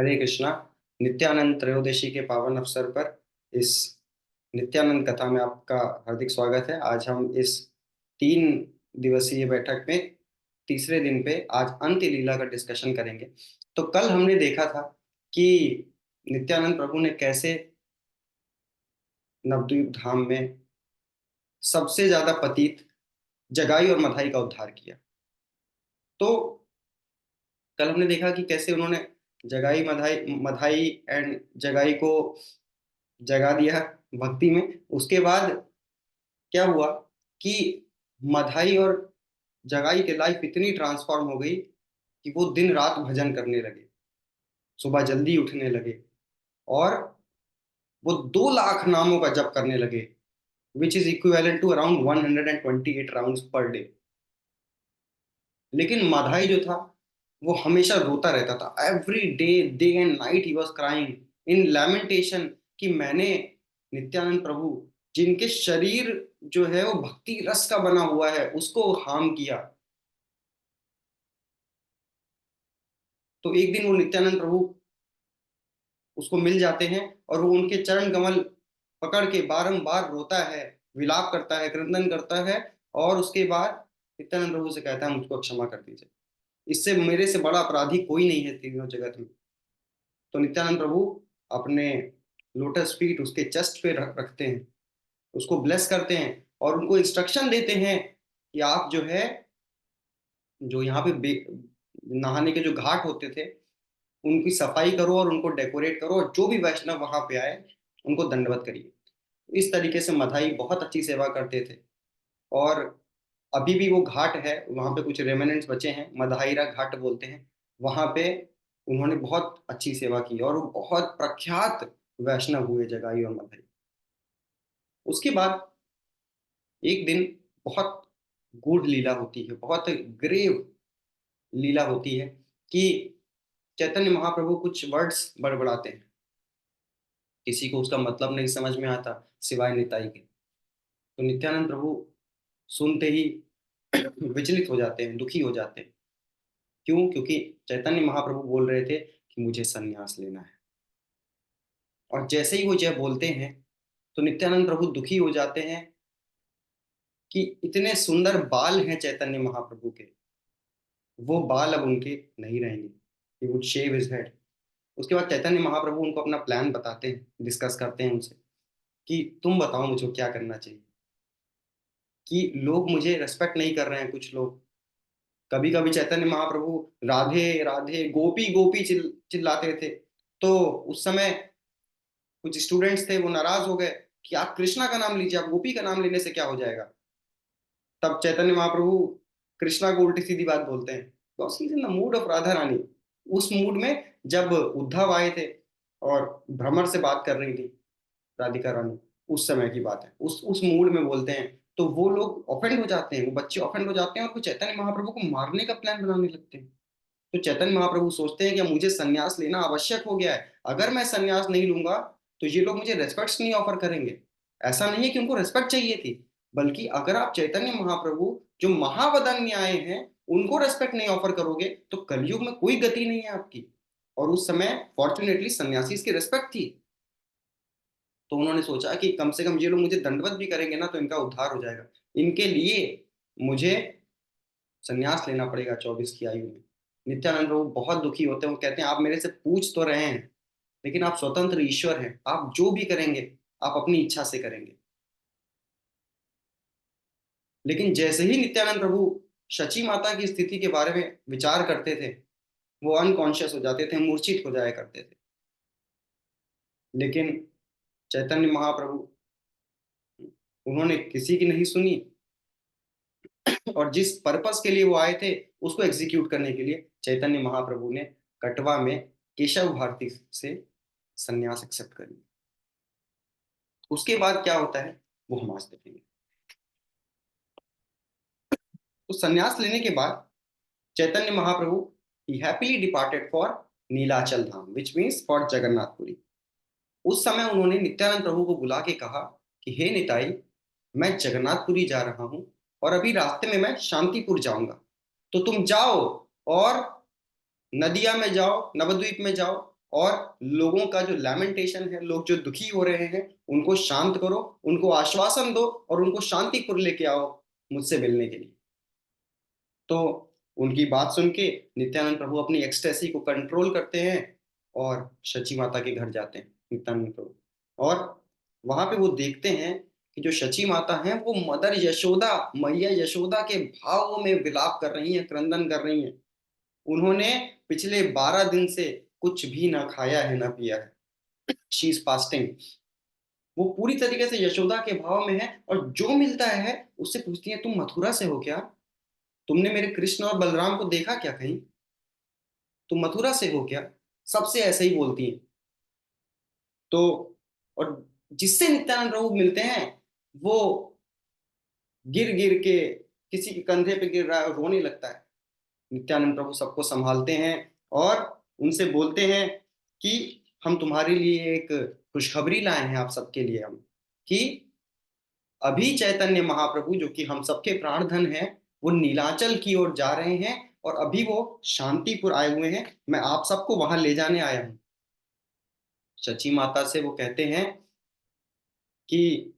हरे कृष्णा। नित्यानंद त्रयोदशी के पावन अवसर पर इस नित्यानंद कथा में आपका हार्दिक स्वागत है। आज हम इस 3 दिवसीय बैठक में तीसरे दिन पे आज अंत्य लीला का डिस्कशन करेंगे। तो कल हमने देखा था कि नित्यानंद प्रभु ने कैसे नवद्वीप धाम में सबसे ज्यादा पतित जगाई और मधाई का उद्धार किया। तो कल हमने देखा कि कैसे उन्होंने जगाई मधाई मधाई एंड जगाई को जगा दिया भक्ति में। उसके बाद क्या हुआ कि मधाई और जगाई की लाइफ इतनी ट्रांसफॉर्म हो गई कि वो दिन रात भजन करने लगे, सुबह जल्दी उठने लगे और वो 2 लाख नामों का जप करने लगे, which is equivalent to around 128 rounds per day. लेकिन माधाई जो था वो हमेशा रोता रहता था। Every day, day and night he was crying in lamentation कि मैंने नित्यानंद प्रभु, जिनके शरीर जो है वो भक्ति रस का बना हुआ है, उसको हार्म किया। तो एक दिन वो नित्यानंद प्रभु उसको मिल जाते हैं और वो उनके चरण कमल पकड़ के बारंबार रोता है, विलाप करता है, क्रंदन करता है और उसके बाद नित्यानंद प्रभु से कहता है मुझको क्षमा कर दीजिए, इससे मेरे से बड़ा अपराधी कोई नहीं है तीनों जगत में। तो नित्यानंद प्रभु अपने लोटस फीट उसके चेस्ट पे रखते हैं, उसको ब्लेस करते हैं और उनको इंस्ट्रक्शन देते हैं कि आप जो है, जो यहाँ पे नहाने के जो घाट होते थे उनकी सफाई करो और उनको डेकोरेट करो और जो भी वैष्णव वहां पे आए उनको दंडवत करिए। इस तरीके से मधाई बहुत अच्छी सेवा करते थे। और अभी भी वो घाट है, वहां पे कुछ रेमेनेंट्स बचे हैं, मधाईरा घाट बोलते हैं। वहां पे उन्होंने बहुत अच्छी सेवा की और वो बहुत प्रख्यात वैष्णव हुए जगाई और मधाई। उसके बाद एक दिन बहुत गूढ़ लीला होती है, बहुत ग्रेव लीला होती है कि चैतन्य महाप्रभु कुछ वर्ड्स बड़बड़ाते हैं, किसी को उसका मतलब नहीं समझ में आता सिवाय निताई के। तो नित्यानंद प्रभु सुनते ही विचलित हो जाते हैं, दुखी हो जाते हैं। क्यों? क्योंकि चैतन्य महाप्रभु बोल रहे थे कि मुझे संन्यास लेना है। और जैसे ही वो जय बोलते हैं तो नित्यानंद प्रभु दुखी हो जाते हैं कि इतने सुंदर बाल हैं चैतन्य महाप्रभु के, वो बाल अब उनके नहीं रहेंगे। He would shave his head. उसके बाद चैतन्य महाप्रभु उनको अपना प्लान बताते हैं, डिस्कस करते हैं उनसे कि तुम बताओ मुझे क्या करना चाहिए, कि लोग मुझे रेस्पेक्ट नहीं कर रहे हैं। कुछ लोग, कभी कभी चैतन्य महाप्रभु राधे राधे गोपी गोपी चिल्लाते थे। तो उस समय कुछ स्टूडेंट्स थे, वो नाराज हो गए कि आप कृष्णा का नाम लीजिए, आप गोपी का नाम लेने से क्या हो जाएगा। तब चैतन्य महाप्रभु कृष्णा को उल्टी सीधी बात बोलते हैं, because he is in the mood of Radha Rani. उस मूड में जब उद्धव आए थे और भ्रमर से बात कर रही थी राधिका रानी, उस समय की बात है, उस मूड में बोलते हैं। तो वो लोग ऑफेंड हो जाते हैं, वो बच्चे ऑफेंड हो जाते हैं और वो चैतन्य महाप्रभु को मारने का प्लान बनाने लगते हैं। तो चैतन्य महाप्रभु सोचते हैं कि मुझे संन्यास लेना आवश्यक हो गया है, अगर मैं संन्यास नहीं लूंगा तो ये लोग मुझे रेस्पेक्ट नहीं ऑफर करेंगे। ऐसा नहीं है कि उनको रेस्पेक्ट चाहिए थी, बल्कि अगर आप चैतन्य महाप्रभु जो महावदन्य आए हैं उनको रेस्पेक्ट नहीं ऑफर करोगे तो कलयुग में कोई गति नहीं है आपकी। और उस समय फॉर्चुनेटली सन्यासी की रेस्पेक्ट थी। तो उन्होंने सोचा कि कम से कम ये लोग मुझे दंडवत भी करेंगे ना तो इनका उद्धार हो जाएगा, इनके लिए मुझे संन्यास लेना पड़ेगा 24 की आयु में। नित्यानंद प्रभु बहुत दुखी होते हैं, वो कहते हैं आप मेरे से पूछ तो रहे हैं, लेकिन आप स्वतंत्र ईश्वर हैं, आप जो भी करेंगे आप अपनी इच्छा से करेंगे। लेकिन जैसे ही नित्यानंद प्रभु शची माता की स्थिति के बारे में विचार करते थे, वो अनकॉन्शियस हो जाते थे, मूर्छित हो जाया करते थे। लेकिन चैतन्य महाप्रभु, उन्होंने किसी की नहीं सुनी और जिस पर्पस के लिए वो आए थे उसको एग्जीक्यूट करने के लिए चैतन्य महाप्रभु ने कटवा में केशव भारती से संन्यास एक्सेप्ट कर लिया। उसके बाद क्या होता है वो हम आज देखेंगे। तो संन्यास लेने के बाद Chaitanya Mahaprabhu he happily departed for Nilachal Dham, which means for Jagannathpuri. उस समय उन्होंने नित्यानंद प्रभु को बुला के कहा कि हे निताई, मैं जगन्नाथपुरी जा रहा हूं और अभी रास्ते में मैं शांतिपुर जाऊंगा, तो तुम जाओ और नदिया में जाओ, नवद्वीप में जाओ और लोगों का जो लैमेंटेशन है, लोग जो दुखी हो रहे हैं, उनको शांत करो, उनको आश्वासन दो और उनको शांतिपुर लेके आओ मुझसे मिलने के लिए। तो उनकी बात सुन के नित्यानंद प्रभु अपनी एक्सटेसी को कंट्रोल करते हैं और शची माता के घर जाते हैं नित्यानंद प्रभु। और वहां पे वो देखते हैं कि जो शची माता है वो मदर यशोदा, मैया यशोदा के भाव में विलाप कर रही हैं, क्रंदन कर रही हैं। उन्होंने पिछले 12 दिन से कुछ भी ना खाया है ना पिया है। She is fasting. वो पूरी तरीके से यशोदा के भाव में है और जो मिलता है उससे पूछती है, तुम मथुरा से हो क्या? तुमने मेरे कृष्ण और बलराम को देखा क्या कहीं? तुम मथुरा से हो क्या? सबसे ऐसे ही बोलती हैं। तो और जिससे नित्यानंद प्रभु मिलते हैं वो गिर गिर के किसी के कंधे पे गिर रहा है और रोने लगता है। नित्यानंद प्रभु सबको संभालते हैं और उनसे बोलते हैं कि हम तुम्हारे लिए एक खुशखबरी लाए हैं, आप सबके लिए हम, कि अभी चैतन्य महाप्रभु जो कि हम सबके प्राणधन हैं, वो नीलाचल की ओर जा रहे हैं और अभी वो शांतिपुर आए हुए हैं। मैं आप सबको वहां ले जाने आया हूं। शची माता से वो कहते हैं कि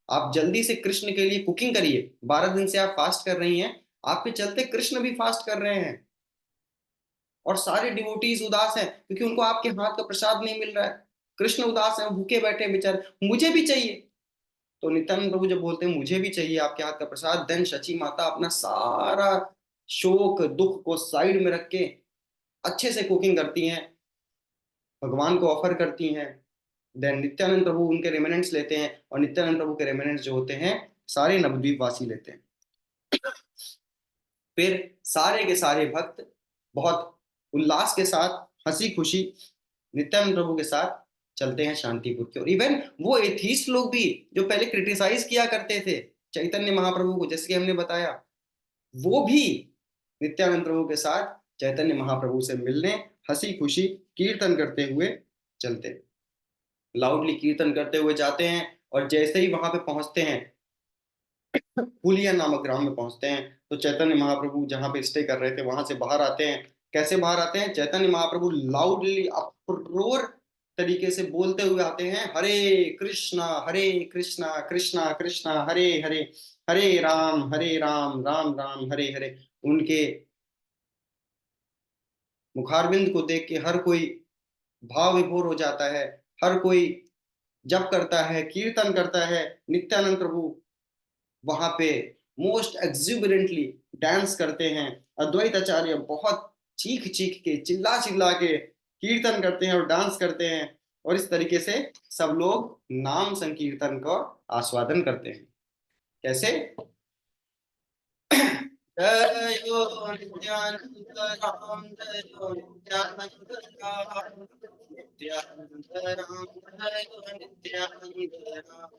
आप जल्दी से कृष्ण के लिए कुकिंग करिए। 12 दिन से आप फास्ट कर रही हैं, आपके चलते कृष्ण भी फास्ट कर रहे हैं और सारे डिवोटीज उदास हैं क्योंकि उनको आपके हाथ का प्रसाद नहीं मिल रहा है। कृष्ण उदास हैं, भूखे बैठे हैं बेचारे, मुझे भी चाहिए। तो नित्यानंद प्रभु जब बोलते हैं मुझे भी चाहिए आपके हाथ का प्रसाद, देन शची माता अपना सारा शोक दुख को साइड में रख के अच्छे से कुकिंग करती हैं, भगवान को ऑफर करती हैं। देन नित्यानंद प्रभु उनके रेमिनेंट्स लेते हैं और नित्यानंद प्रभु के रेमिनेंट्स जो होते हैं सारे नवद्वीप वासी लेते हैं। फिर सारे के सारे भक्त बहुत उल्लास के साथ, हंसी खुशी नित्यानंद प्रभु के साथ चलते हैं शांतिपुर की ओर। इवन वो एथीस्ट लोग भी जो पहले क्रिटिसाइज किया करते थे चैतन्य महाप्रभु को, जैसे कि हमने बताया, वो भी नित्यानंद प्रभु के साथ चैतन्य महाप्रभु से मिलने हंसी खुशी कीर्तन करते हुए चलते, लाउडली कीर्तन करते हुए जाते हैं। और जैसे ही वहां पे पहुंचते हैं, पुलिया नामक ग्राम में पहुंचते हैं, तो चैतन्य महाप्रभु जहाँ पे स्टे कर रहे थे वहां से बाहर आते हैं। कैसे बाहर आते हैं? चैतन्य महाप्रभु लाउडली अप्रोर तरीके से बोलते हुए आते हैं, हरे कृष्णा कृष्णा कृष्णा हरे हरे, हरे राम राम राम हरे हरे। उनके मुखारविंद को देख के हर कोई भाव विभोर हो जाता है, हर कोई जप करता है, कीर्तन करता है। नित्यानंद प्रभु वहां पे मोस्ट एक्सुबरेंटली डांस करते हैं। अद्वैत आचार्य बहुत चीख चीख के, चिल्ला चिल्ला के कीर्तन करते हैं और डांस करते हैं। और इस तरीके से सब लोग नाम संकीर्तन का आस्वादन करते हैं। कैसे? जयो नित्यानंद राम, जयो नित्यानंद राम, नित्यानंद राम, जयो नित्यानंद राम,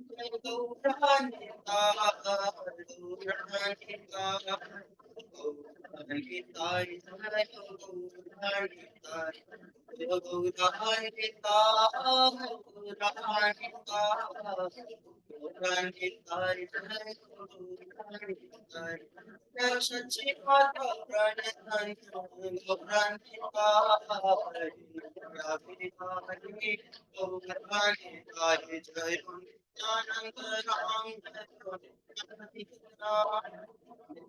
जय गौरानिताय, गौरानिताय, गौरानिताय, जय गौरानिताय, जय गौरानिताय, गौरानिताय, गौरानिताय, जय गौरानिताय। शची माता प्रणतन गौरानिताय, गौरानिताय, गौरानिताय, जय नित्यानंद राम,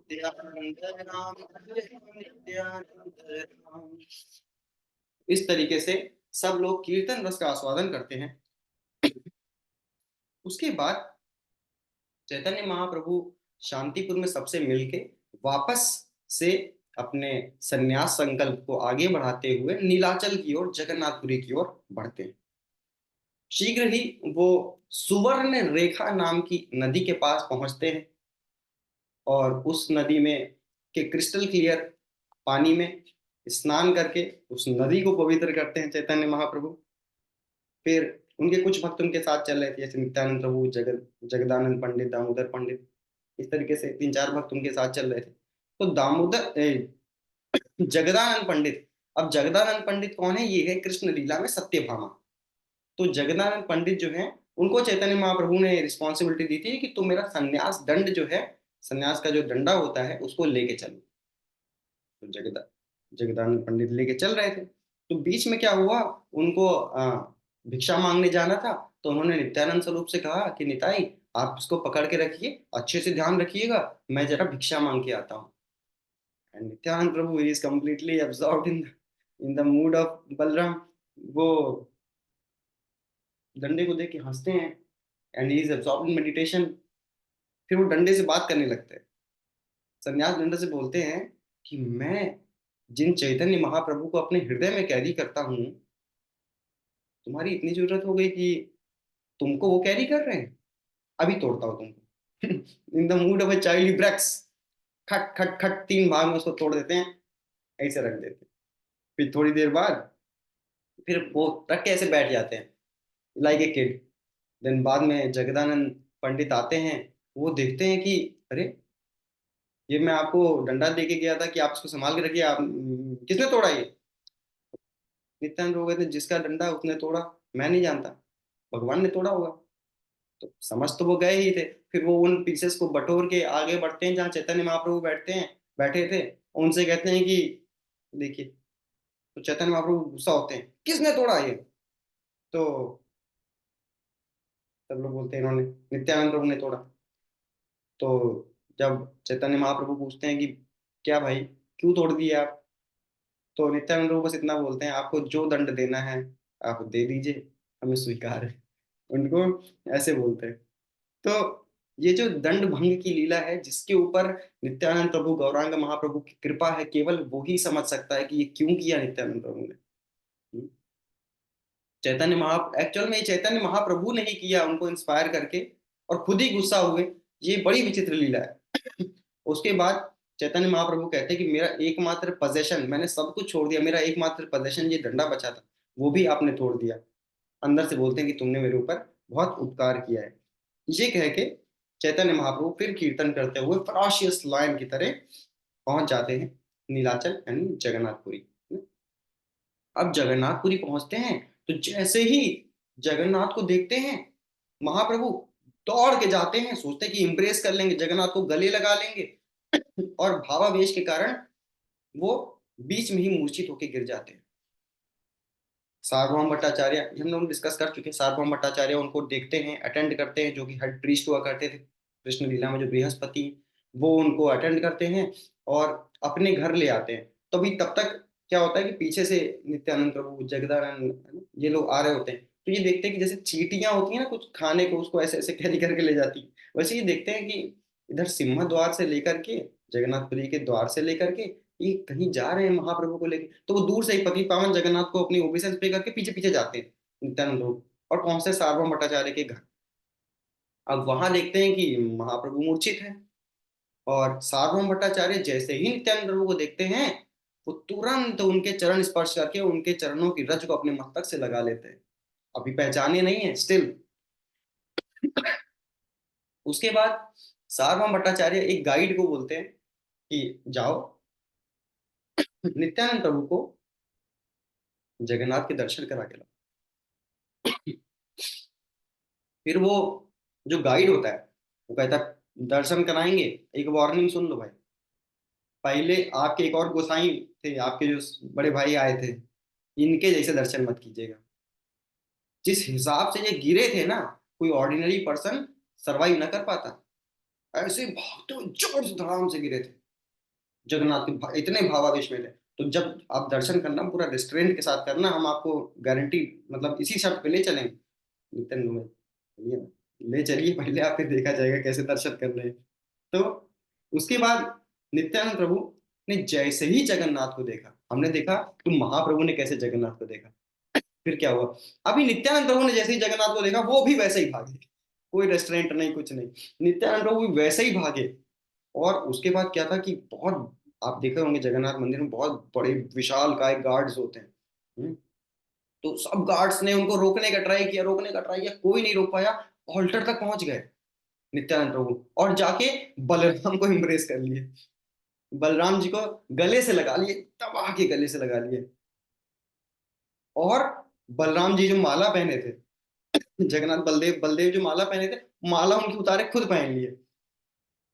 जय नित्यानंद राम, जय नित्यानंद राम। इस तरीके से सब लोग कीर्तन रस का आस्वादन करते हैं। उसके बाद चैतन्य महाप्रभु शांतिपुर में सबसे मिलके वापस से अपने संन्यास संकल्प को आगे बढ़ाते हुए नीलाचल की ओर, जगन्नाथपुरी की ओर बढ़ते हैं। शीघ्र ही वो सुवर्ण रेखा नाम की नदी के पास पहुंचते हैं और उस नदी में के क्रिस्टल क्लियर पानी में स्नान करके उस नदी को पवित्र करते हैं चैतन्य महाप्रभु। फिर उनके कुछ भक्त उनके साथ चल रहे थे, जैसे नित्यानंद प्रभु, जगदानंद पंडित, दामोदर पंडित, इस तरीके से 3-4 भक्त उनके साथ चल रहे थे। तो जगदानंद पंडित, अब जगदानंद पंडित कौन है? ये है कृष्ण लीला में सत्यभामा। तो जगदानंद पंडित जो है उनको चैतन्य महाप्रभु ने रिस्पॉन्सिबिलिटी दी थी कि तुम मेरा संन्यास दंड जो है, संन्यास का जो डंडा होता है, उसको लेके चलो। तो जगदानंद पंडित लेके चल रहे थे। तो बीच में क्या हुआ, उनको भिक्षा मांगने जाना था। तो उन्होंने नित्यानंद स्वरूप से कहा कि निताई, आप इसको पकड़ के रखिए, अच्छे से ध्यान रखिएगा, मैं जरा भिक्षा मांग के आता हूँ। And Nityanand Prabhu is completely absorbed in the mood of Balram. वो डंडे को देख के हंसते हैं, and he is absorbed in meditation. फिर वो डंडे से बात करने लगते हैं। सन्यास डंडे से बोलते हैं कि मैं जिन चैतन्य महाप्रभु को अपने हृदय में कैरी करता हूँ, तुम्हारी इतनी जरूरत हो गई कि तुमको वो कैरी कर रहे हैं, अभी तोड़ता हूँ तुमको। In the mood of a child he breaks, खट खट खट 3 भाग में उसको तोड़ देते हैं, ऐसे रख देते हैं। फिर थोड़ी देर बाद फिर वो रख के ऐसे बैठ जाते हैं, लाइक ए किड। देन बाद में जगदानंद पंडित आते हैं। वो देखते हैं कि अरे, ये मैं आपको डंडा दे के गया था कि आप इसको संभाल के रखिए, आप किसने तोड़ा ये? नित्यानंद हो गए थे, जिसका डंडा उसने तोड़ा, मैं नहीं जानता, भगवान ने तोड़ा होगा। तो समझ तो वो गए ही थे। फिर वो उन पीसेस को बटोर के आगे बढ़ते हैं जहाँ चैतन्य महाप्रभु बैठे थे। उनसे कहते हैं कि देखिए। तो चैतन्य महाप्रभु गुस्सा होते हैं, किसने तोड़ा ये? तो सब लोग बोलते हैं इन्होंने, नित्यानंद प्रभु ने तोड़ा। तो जब चैतन्य महाप्रभु पूछते हैं कि क्या भाई, क्यों तोड़ दिए आप? तो नित्यानंद प्रभु बस इतना बोलते हैं, आपको जो दंड देना है आप दे दीजिए, हमें स्वीकार है। उनको ऐसे बोलते हैं। तो ये जो दंड भंग की लीला है, जिसके ऊपर नित्यानंद प्रभु गौरांग महाप्रभु की कृपा है, केवल वो ही समझ सकता है कि ये क्यों किया नित्यानंद प्रभु ने। चैतन्य महा एक्चुअल में ये चैतन्य महाप्रभु ने ही किया, उनको इंस्पायर करके, और खुद ही गुस्सा हुए। ये बड़ी विचित्र लीला है। उसके बाद चैतन्य महाप्रभु कहते हैं कि मेरा एकमात्र पोजेशन, मैंने सब कुछ छोड़ दिया, मेरा एकमात्र पोजेशन ये डंडा बचा था, वो भी आपने तोड़ दिया। अंदर से बोलते हैं कि तुमने मेरे ऊपर बहुत उपकार किया है। ये कह के चैतन्य महाप्रभु फिर कीर्तन करते हुए फराशियस लायन की तरह पहुंच जाते हैं नीलाचल यानी जगन्नाथपुरी। अब जगन्नाथपुरी पहुंचते हैं, तो जैसे ही जगन्नाथ को देखते हैं, महाप्रभु दौड़ के जाते हैं, सोचते हैं कि इम्प्रेस कर लेंगे, जगन्नाथ को गले लगा लेंगे। और भावावेश के कारण वो बीच में ही मूर्छित होकर गिर जाते हैं। सार्वभौम भट्टाचार्य, हम लोग डिस्कस कर चुके हैं, सार्वभौम भट्टाचार्य उनको देखते हैं, अटेंड करते हैं, जो कि हेड प्रीस्ट हुआ करते थे कृष्ण लीला में, जो बृहस्पति, वो उनको अटेंड करते हैं और अपने घर ले आते हैं। तब तक क्या होता है कि पीछे से नित्यानंद प्रभु, जगदानंद, ये लोग आ रहे होते हैं। तो ये देखते हैं कि जैसे चींटियां होती है ना कुछ खाने को, उसको ऐसे ऐसे कैरी करके ले जाती है, वैसे ये देखते हैं कि इधर सिंह द्वार से लेकर के, जगन्नाथपुरी के द्वार से लेकर के ये कहीं जा रहे हैं महाप्रभु को लेके। तो वो दूर से ही पति पावन जगन्नाथ को अपनी ओबीसेंस पे करके पीछे पीछे जाते हैं नित्यानंद प्रभु, और पहुंचते सार्वभौम भट्टाचार्य के घर। अब वहां देखते हैं कि महाप्रभु मूर्छित है, और सार्वभौम भट्टाचार्य जैसे ही नित्यानंद प्रभु को देखते हैं, वो तुरंत उनके चरण स्पर्श करके उनके चरणों की रज को अपने मस्तक से लगा लेते हैं। अभी पहचाने नहीं है स्टिल। उसके बाद सार्वभौम भट्टाचार्य एक गाइड को बोलते हैं कि जाओ, नित्यानंद प्रभु को जगन्नाथ के दर्शन करा के लाओ। फिर वो जो गाइड होता है, वो कहता है दर्शन कराएंगे, एक वार्निंग सुन लो भाई, पहले आपके एक और गोसाई थे, आपके जो बड़े भाई आए थे, इनके जैसे दर्शन मत कीजिएगा। जिस हिसाब से ये गिरे थे ना, कोई ऑर्डिनरी पर्सन सरवाइव न कर पाता। ऐसे भागते हुए जोर से धड़ाम से गिरे थे, जगन्नाथ के इतने भावावेश में थे। तो जब आप दर्शन करना पूरा रिस्ट्रेंट के साथ करना, हम आपको गारंटी, मतलब इसी शर्त पे ले चलेंगे। नितिन भाई, चलिए ना, ले चलिए पहले, आप फिर देखा जाएगा कैसे दर्शन कर रहे हैं। तो उसके बाद नित्यानंद प्रभु ने जैसे ही जगन्नाथ को देखा, हमने देखा तो महाप्रभु ने कैसे जगन्नाथ को देखा, फिर क्या हुआ, अभी नित्यानंद प्रभु ने जैसे ही जगन्नाथ को देखा, वो भी वैसे ही भागे। कोई रेस्टोरेंट नहीं, कुछ नहीं, नित्यानंद प्रभु भी वैसे ही भागे। और उसके बाद क्या था कि बहुत, आप देखे होंगे जगन्नाथ मंदिर में बहुत बड़े विशाल काय गार्ड्स होते हैं। तो सब गार्ड्स ने उनको रोकने का ट्राई किया, कोई नहीं रोक पाया। ऑल्टर तक पहुंच गए नित्यानंद प्रभु, और जाके बलराम को इम्प्रेस कर लिए, बलराम जी को गले से लगा लिए, दबा के गले से लगा लिए। और बलराम जी जो माला पहने थे, जगन्नाथ बलदेव बलदेव जो माला पहने थे, माला उनकी उतारे खुद पहन लिए।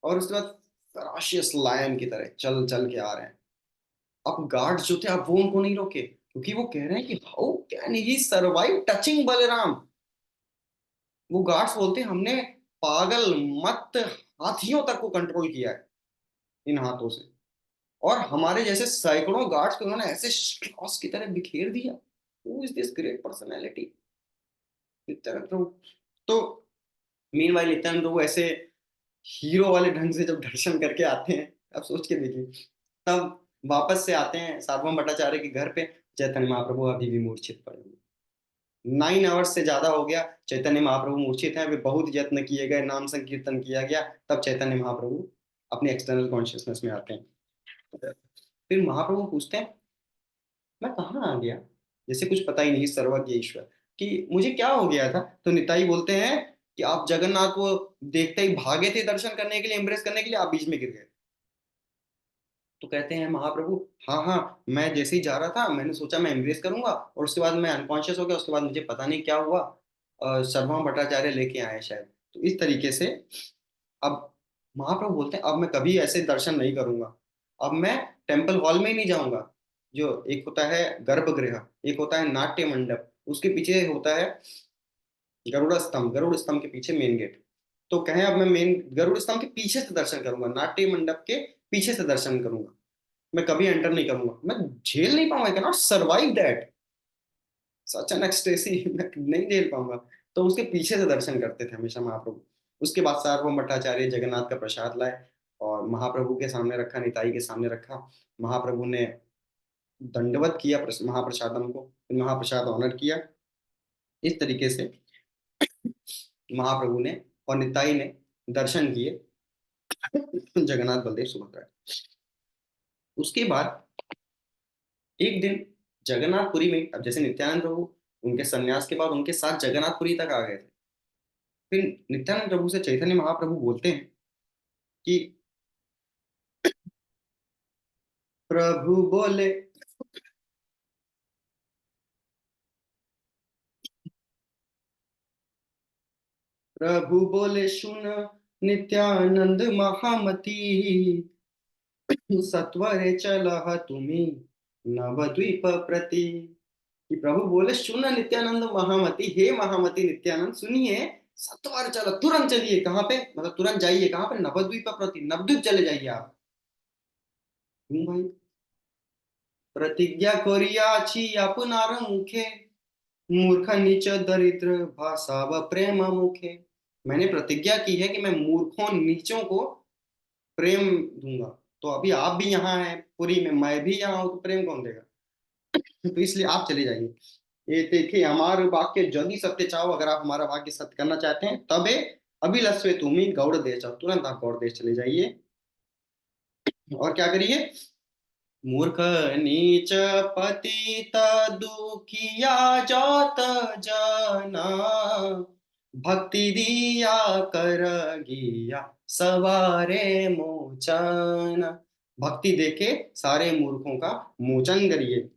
और उसके बाद फराशियस लायन की तरह चल चल के आ रहे हैं। अब गार्ड्स जो थे, अब वो उनको नहीं रोके, क्योंकि वो कह रहे हैं कि how can he survive touching Balram. वो गार्ड्स बोलते हैं हमने पागल मत हाथियों तक को कंट्रोल किया है इन हाथों से, और हमारे जैसे सैकड़ों गार्ड्स को उन्होंने ऐसे श्वास की तरह बिखेर दिया। Who is this great personality, Nityananda Prabhu. तो मीनवाइल नित्यानंद प्रभु ऐसे हीरो वाले ढंग से जब दर्शन करके आते हैं, अब सोच के देखिए, तब वापस से आते हैं सार्वभौम भट्टाचार्य के घर पे, चैतन्य महाप्रभु अभी भी मूर्छित पड़े हुए। 9 आवर्स से ज्यादा हो गया, चैतन्य महाप्रभु मूर्छित हैं। वे बहुत यत्न किए गए, नाम संकीर्तन किया गया, तब चैतन्य महाप्रभु अपने एक्सटर्नल कॉन्शियसनेस में आते हैं। फिर महाप्रभु पूछते हैं मैं कहाँ आ गया, जैसे कुछ पता ही नहीं सर्वज्ञ ईश्वर कि मुझे क्या हो गया था। तो निताई बोलते हैं कि आप जगन्नाथ को देखते ही भागे थे दर्शन करने के लिए, एम्ब्रेस करने के लिए, आप बीच में गिर गए। तो कहते हैं महाप्रभु हाँ हाँ, मैं जैसे ही जा रहा था मैंने सोचा मैं एम्ब्रेस करूंगा, और उसके बाद मैं अनकॉन्शियस हो गया, उसके बाद मुझे पता नहीं क्या हुआ, सर्वभौम भट्टाचार्य लेके आए शायद। तो इस तरीके से अब महाप्रभु बोलते हैं अब मैं कभी ऐसे दर्शन नहीं करूंगा, अब मैं टेम्पल हॉल में ही नहीं जाऊंगा। जो एक होता है गर्भगृह, एक होता है नाट्य मंडप, उसके पीछे होता है गरुड़ स्तंभ, गरुड़ स्तंभ के पीछे मेन गेट। तो कहें अब मैं मेन गरुड़ स्तंभ के पीछे से दर्शन करूंगा, नाट्य मंडप के पीछे से दर्शन करूंगा, मैं कभी एंटर नहीं करूंगा, मैं झेल नहीं पाऊंगा, I can not survive that, such an ecstasy, मैं नहीं झेल पाऊंगा। तो उसके पीछे से दर्शन करते थे हमेशा महाप्रभु। उसके बाद सार्वभौम भट्टाचार्य जगन्नाथ का प्रसाद लाए और महाप्रभु के सामने रखा, निताई के सामने रखा। महाप्रभु ने दंडवत किया महाप्रसादम को, फिर महाप्रसाद ऑनर किया। इस तरीके से महाप्रभु ने और निताई ने दर्शन किए जगन्नाथ बलदेव सुभद्रा। उसके बाद एक दिन जगन्नाथपुरी में, अब जैसे नित्यानंद प्रभु उनके सन्यास के बाद उनके साथ जगन्नाथपुरी तक आ गए थे, फिर नित्यानंद प्रभु से चैतन्य महाप्रभु बोलते हैं कि प्रभु बोले, प्रभु बोले सुन नित्यानंद महामती, सत्वरे चलह तुम्ही नवद्वीप प्रति। कि प्रभु बोले सुन नित्यानंद महामती, हे महामती नित्यानंद सुनिए, सत्वर चलो, तुरंत चलिए, कहाँ पे, मतलब तुरंत जाइए कहाँ पे, नवद्वीप प्रति, नवद्वीप चले जाइए आप। क्यों भाई, प्रतिज्ञा करियाछि आपनार मुखे, मूर्ख नीच दरिद्र भाषाव प्रेम मुखे। मैंने प्रतिज्ञा की है कि मैं मूर्खों नीचों को प्रेम दूंगा। तो अभी आप भी यहाँ हैं पुरी में, मैं भी यहाँ हूं, तो प्रेम कौन देगा। तो इसलिए आप चले जाइए। ये देखिए हमारे वाक्य यदि सत्य चाहो, अगर आप हमारा वाक्य सत्य करना चाहते हैं तबे अभिलषवे तुम्ही गौड़ देश जाओ, तुरंत आप गौड़ देश चले जाइए। और क्या करिए, मूर्ख नीच पतित दुखिया जात जना, भक्ति दिया कर गिया सवारे मोचन। भक्ति देके सारे मूर्खों का मोचन करिए।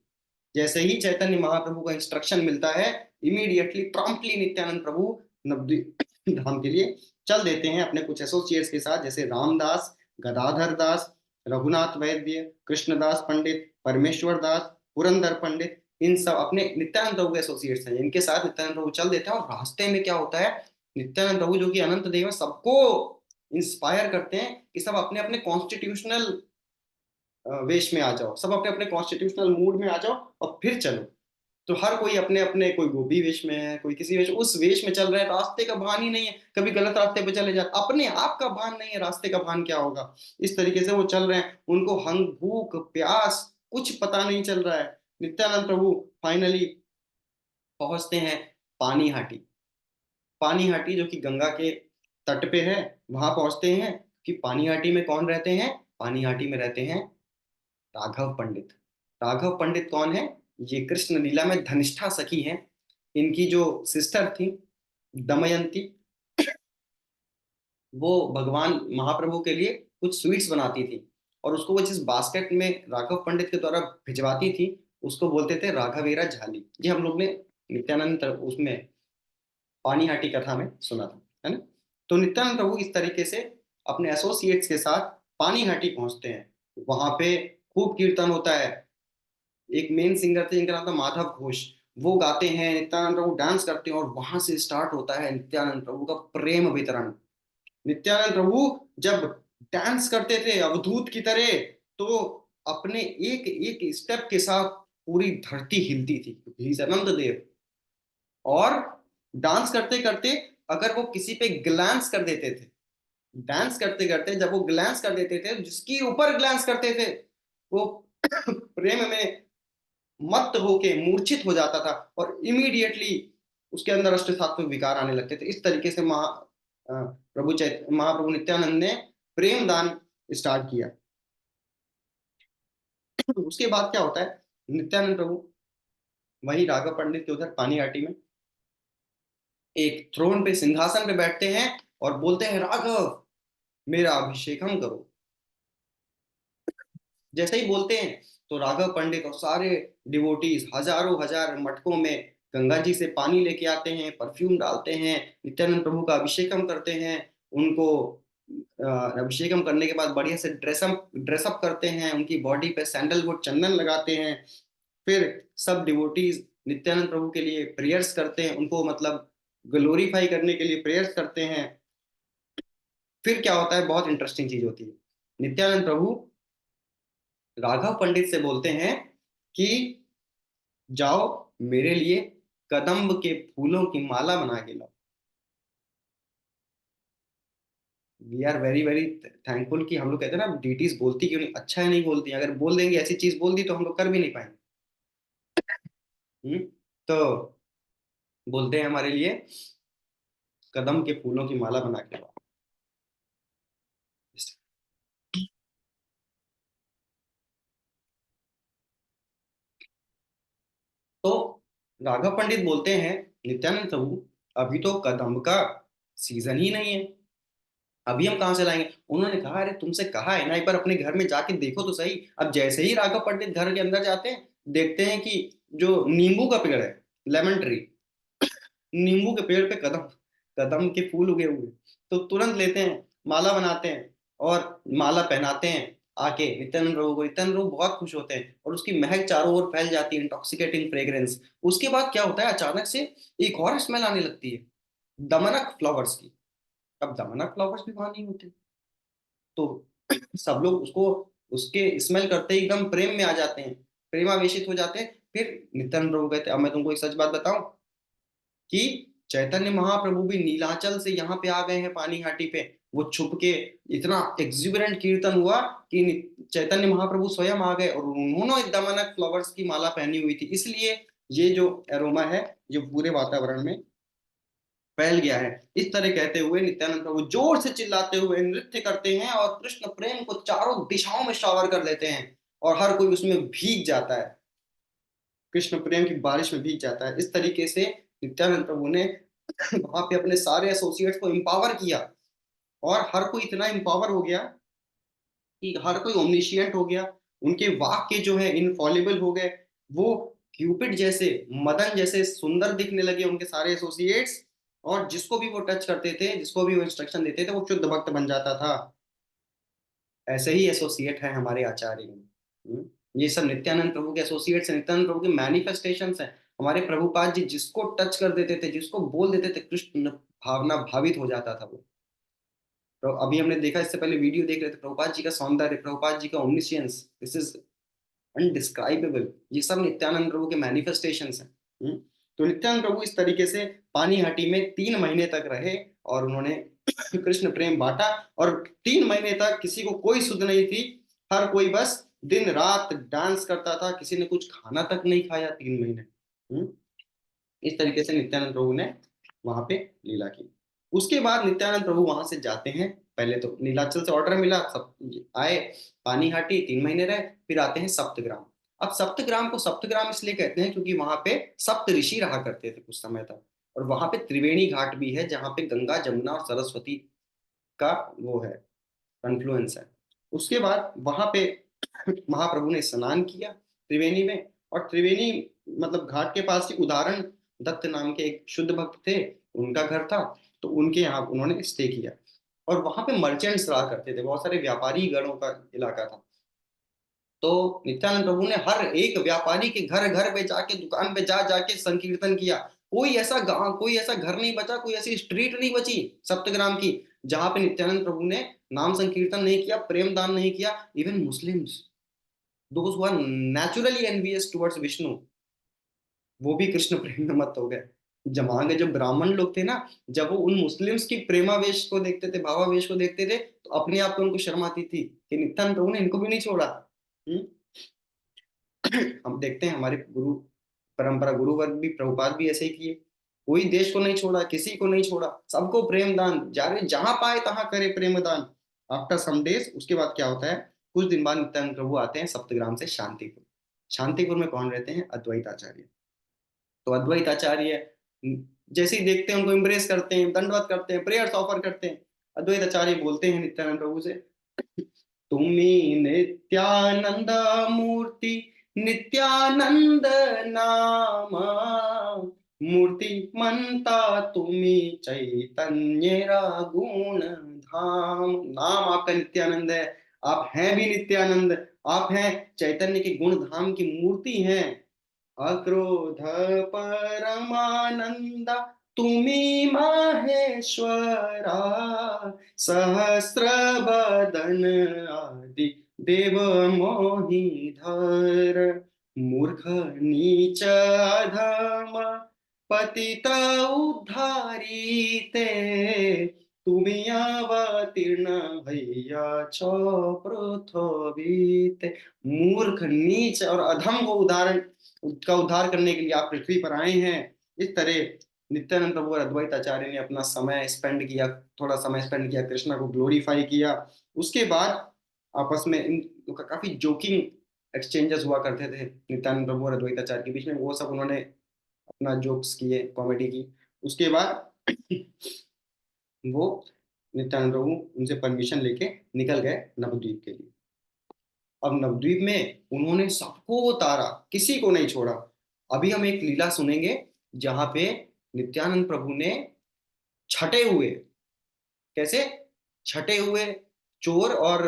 जैसे ही चैतन्य महाप्रभु का इंस्ट्रक्शन मिलता है, इमीडिएटली प्रॉम्प्टली नित्यानंद प्रभु नवद्वीप धाम के लिए चल देते हैं अपने कुछ एसोसिएट्स के साथ, जैसे रामदास, गदाधर दास, रघुनाथ वैद्य, कृष्णदास पंडित, परमेश्वर दास, पुरंदर पंडित, इन सब अपने नित्यानंद प्रभु के एसोसिएट्स हैं। इनके साथ नित्यानंद प्रभु चल देते हैं, और रास्ते में क्या होता है, नित्यानंद प्रभु जो कि अनंत देव है, सबको इंस्पायर करते हैं कि सब अपने अपने कॉन्स्टिट्यूशनल वेश में आ जाओ, सब अपने अपने कॉन्स्टिट्यूशनल मूड में आ जाओ और फिर चलो। तो हर कोई अपने अपने, कोई गोपी वेश में है, कोई किसी वेश, उस वेश में चल रहे हैं, रास्ते का भान ही नहीं है, कभी गलत रास्ते पे चले जाते, अपने आप का भान नहीं है, रास्ते का भान क्या होगा। इस तरीके से वो चल रहे हैं, उनको हंग भूख प्यास कुछ पता नहीं चल रहा है। नित्यानंद प्रभु फाइनली पहुंचते हैं पानी हाटी। पानी हाटी जो कि गंगा के तट पे है, वहां पहुंचते हैं। कि पानी हाटी में कौन रहते हैं, पानी हाटी में रहते हैं राघव पंडित। राघव पंडित कौन है, ये कृष्ण लीला में धनिष्ठा सखी हैं। इनकी जो सिस्टर थी दमयंती, वो भगवान महाप्रभु के लिए कुछ स्वीट्स बनाती थी, और उसको वो जिस बास्केट में राघव पंडित के द्वारा भिजवाती थी, उसको बोलते थे राघवेरा झाली। ये हम लोग ने नित्यानंद उसमें पानी हाटी कथा में सुना था, है ना। तो नित्यानंद प्रभु इस तरीके से अपने एसोसिएट्स के साथ पानी हाटी पहुंचते हैं। वहां पे खूब कीर्तन होता है, एक मेन सिंगर थे जिनका नाम था माधव घोष, वो गाते हैं, नित्यानंद प्रभु डांस करते हैं, और वहां से स्टार्ट होता है नित्यानंद प्रभु का प्रेम वितरण। नित्यानंद प्रभु जब डांस करते थे अवधूत की तरह, तो अपने एक एक स्टेप के साथ पूरी धरती हिलती थी, क्योंकि ही अनंत देव। और डांस करते करते अगर वो किसी पे ग्लांस कर देते थे, डांस करते करते जब वो ग्लांस कर देते थे, जिसके ऊपर ग्लांस करते थे वो प्रेम में मत होके मूर्छित हो जाता था, और इमीडिएटली उसके अंदर अष्ट सात्विक विकार आने लगते थे। इस तरीके से महाप्रभु नित्यानंद ने प्रेम दान स्टार्ट किया। उसके बाद क्या होता है, नित्यानंद प्रभु वही राघव पंडित के उधर पानीहाटी में एक थ्रोन पे, सिंहासन पे बैठते हैं और बोलते हैं, राघव मेरा अभिषेकम करो। जैसे ही बोलते हैं तो राघव पंडित और सारे डिवोटीज हजारों हजार मटकों में गंगा जी से पानी लेके आते हैं, परफ्यूम डालते हैं, नित्यानंद प्रभु का अभिषेकम करते हैं। उनको अभिषेकम करने के बाद बढ़िया से ड्रेसअप करते हैं, उनकी बॉडी पे सैंडलवुड चंदन लगाते हैं। फिर सब डिवोटीज नित्यानंद प्रभु के लिए प्रेयर्स करते हैं, उनको मतलब ग्लोरीफाई करने के लिए प्रेयर्स करते हैं। फिर क्या होता है, बहुत इंटरेस्टिंग चीज होती है। नित्यानंद प्रभु राघव पंडित से बोलते हैं कि जाओ मेरे लिए कदम्ब के फूलों की माला बना के लाओ। We are very very thankful कि हम लोग कहते हैं ना, डीटीज बोलती क्यों नहीं, अच्छा है नहीं बोलती, अगर बोल देंगे ऐसी चीज बोल दी तो हम लोग कर भी नहीं पाएंगे। तो बोलते हैं हमारे लिए कदम के फूलों की माला बना के लाओ। तो राघव पंडित बोलते हैं, नित्यानंद प्रभु अभी तो कदम का सीजन ही नहीं है, अभी हम कहाँ से लाएंगे। उन्होंने कहा, अरे तुमसे कहा है ना, एक बार अपने घर में जाके देखो तो सही। अब जैसे ही राघव पंडित घर के अंदर जाते हैं, देखते हैं कि जो नींबू का पेड़ है, लेमन ट्री, नींबू के पेड़ पे कदम कदम के फूल उगे हुए। तो तुरंत लेते हैं, माला बनाते हैं और माला पहनाते हैं आके नित्यानंद प्रभु को। नित्यानंद प्रभु बहुत खुश होते हैं और उसकी महक चारों ओर फैल जाती है, इंटॉक्सिकेटिंग फ्रेग्रेंस। उसके बाद क्या होता है, अचानक से एक और स्मेल आने लगती है, दमनक फ्लावर्स की। अब दमनक फ्लावर्स भी वहां नहीं होते, तो सब लोग उसको, उसके स्मेल करते ही एकदम प्रेम में आ जाते हैं, प्रेमावेशित हो जाते हैं। फिर नित्यानंद प्रभु कहते हैं, अब मैं तुमको एक सच बात बताऊं कि चैतन्य महाप्रभु भी नीलाचल से यहाँ पे आ गए हैं पानी घाटी पे। वो छुप के, इतना एक्सिबरेंट कीर्तन हुआ कि चैतन्य महाप्रभु स्वयं आ गए और उन्होंने दमनक फ्लावर्स की माला पहनी हुई थी, इसलिए ये जो एरोमा है जो पूरे वातावरण में फैल गया है। इस तरह कहते हुए नित्यानंद प्रभु जोर से चिल्लाते हुए नृत्य करते हैं और कृष्ण प्रेम को चारों दिशाओं में शावर कर देते हैं, और हर कोई उसमें भीग जाता है, कृष्ण प्रेम की बारिश में भीग जाता है। इस तरीके से नित्यानंद प्रभु ने वहां पे अपने सारे एसोसिएट्स को एम्पावर किया, और हर कोई इतना एम्पावर हो गया कि हर कोई ओमनिशियंट हो गया, उनके वाक्य जो है इनफॉलिबल हो गए। वो क्यूपिड जैसे, मदन जैसे सुंदर दिखने लगे उनके सारे एसोसिएट्स, और जिसको भी वो टच करते थे, जिसको भी वो इंस्ट्रक्शन देते थे, वो शुद्ध भक्त बन जाता था। ऐसे ही एसोसिएट है हमारे आचार्य। ये सब नित्यानंद प्रभु के एसोसिएट्स हैं, नित्यानंद प्रभु के मैनिफेस्टेशंस हैं। हमारे प्रभुपाद जी जिसको टच कर देते थे, जिसको बोल देते थे, कृष्ण भावना भावित हो जाता था वो। तो अभी हमने देखा, इससे पहले वीडियो देख रहे थे, प्रभुपाद जी का सौंदर्य, प्रभुपाद जी का ओमनिशियंस, दिस इज अनडिस्क्राइबेबल। ये सब नित्यानंद प्रभु के मैनिफेस्टेशंस हैं। तो नित्यानंद प्रभु इस तरीके से पानीहाटी में 3 महीने तक रहे, और उन्होंने कृष्ण प्रेम बांटा। और 3 महीने तक किसी को कोई सुध नहीं थी, हर कोई बस दिन रात डांस करता था, किसी ने कुछ खाना तक नहीं खाया 3 महीने। इस तरीके से नित्यानंद प्रभु ने वहां पे लीला की। उसके बाद नित्यानंद प्रभु वहां से जाते हैं, पहले तो नीलाचल से ऑर्डर मिला, सब आए, पानीहाटी 3 महीने रहे, फिर आते हैं सप्तग्राम। अब सप्तग्राम को सप्तग्राम इसलिए कहते हैं क्योंकि वहां पे सप्त ऋषि रहा करते थे कुछ समय तक, और वहां पे त्रिवेणी घाट भी है जहाँ पे गंगा जमुना और सरस्वती का वो है, कन्फ्लुएंस है। उसके बाद वहां पे महाप्रभु ने स्नान किया त्रिवेणी में, और त्रिवेणी मतलब घाट के पास ही उदाहरण दत्त नाम के एक शुद्ध भक्त थे, उनका घर था, तो उनके यहाँ उन्होंने स्टे किया। और वहां पे मर्चेंट्स रहा करते थे, बहुत सारे व्यापारी गणों का इलाका था। तो नित्यानंद प्रभु ने हर एक व्यापारी के घर घर पे जाके, दुकान पे जा जाके संकीर्तन किया। कोई ऐसा गांव, कोई ऐसा घर नहीं बचा, कोई ऐसी स्ट्रीट नहीं बची सप्तग्राम की जहां पे नित्यानंद प्रभु ने नाम संकीर्तन नहीं किया, प्रेम दान नहीं किया। Even Muslims, those who are naturally envious towards Vishnu, वो भी कृष्ण प्रेम में मत हो गए। जब वहां के जो ब्राह्मण लोग थे ना, जब वो उन मुस्लिम्स की प्रेमावेश को देखते थे, भावावेश को देखते थे, तो अपने आप को उनको शर्म आती थी कि नित्यानंद प्रभु ने इनको भी नहीं छोड़ा। हम्म? हम देखते हैं हमारे गुरु परंपरा, गुरु वर्ग भी, प्रभुपाद भी ऐसे ही किए। कोई देश को नहीं छोड़ा, किसी को नहीं छोड़ा, सबको प्रेम दान, जारे जहां पाए तहां करे प्रेम दान। आफ्टर सम डेज, उसके बाद क्या होता है, कुछ दिन बाद नित्यानंद प्रभु आते हैं सप्तग्राम से शांतिपुर। शांतिपुर में कौन रहते हैं, अद्वैत आचार्य। तो अद्वैत आचार्य जैसे ही देखते हैं उनको इम्प्रेस करते हैं, दंडवत करते हैं, प्रेयर्स ऑफर करते हैं। अद्वैत आचार्य बोलते हैं नित्यानंद प्रभु से, तुम्ही नित्यानंद मूर्ति, नित्यानंद नाम, मूर्ति मनता तुम्ही चैतन्य गुण धाम। नाम आपका नित्यानंद है, आप हैं भी नित्यानंद, आप हैं चैतन्य के गुण धाम की मूर्ति हैं। अक्रोध परमानंद तुम्ही माहेश्वरा, सहस्र बदन आदि देव मोहीधर, मूर्ख नीच अधम पतित उद्धारी ते, तुम्ही अवतीर्ण भैया छ पृथ्वीते। मूर्ख नीच और अधम को उदाहरण, उसका उद्धार करने के लिए आप पृथ्वी पर आए हैं। इस तरह नित्यानंद प्रभु और अद्वैत आचार्य ने अपना समय स्पेंड किया, थोड़ा समय स्पेंड किया, कृष्णा को ग्लोरीफाई किया। उसके बाद आपस में इन काफी जोकिंग एक्सचेंजेस हुआ करते थे नित्यानंद प्रभु और अद्वैत आचार्य के बीच में, वो सब उन्होंने अपना जोक्स किए, कॉमेडी की। उसके बाद वो नित्यानंद प्रभु उनसे परमिशन लेके निकल गए नवद्वीप के लिए। अब नवद्वीप में उन्होंने सबको उतारा, किसी को नहीं छोड़ा। अभी हम एक लीला सुनेंगे जहां पे नित्यानंद प्रभु ने छटे हुए, कैसे छटे हुए चोर और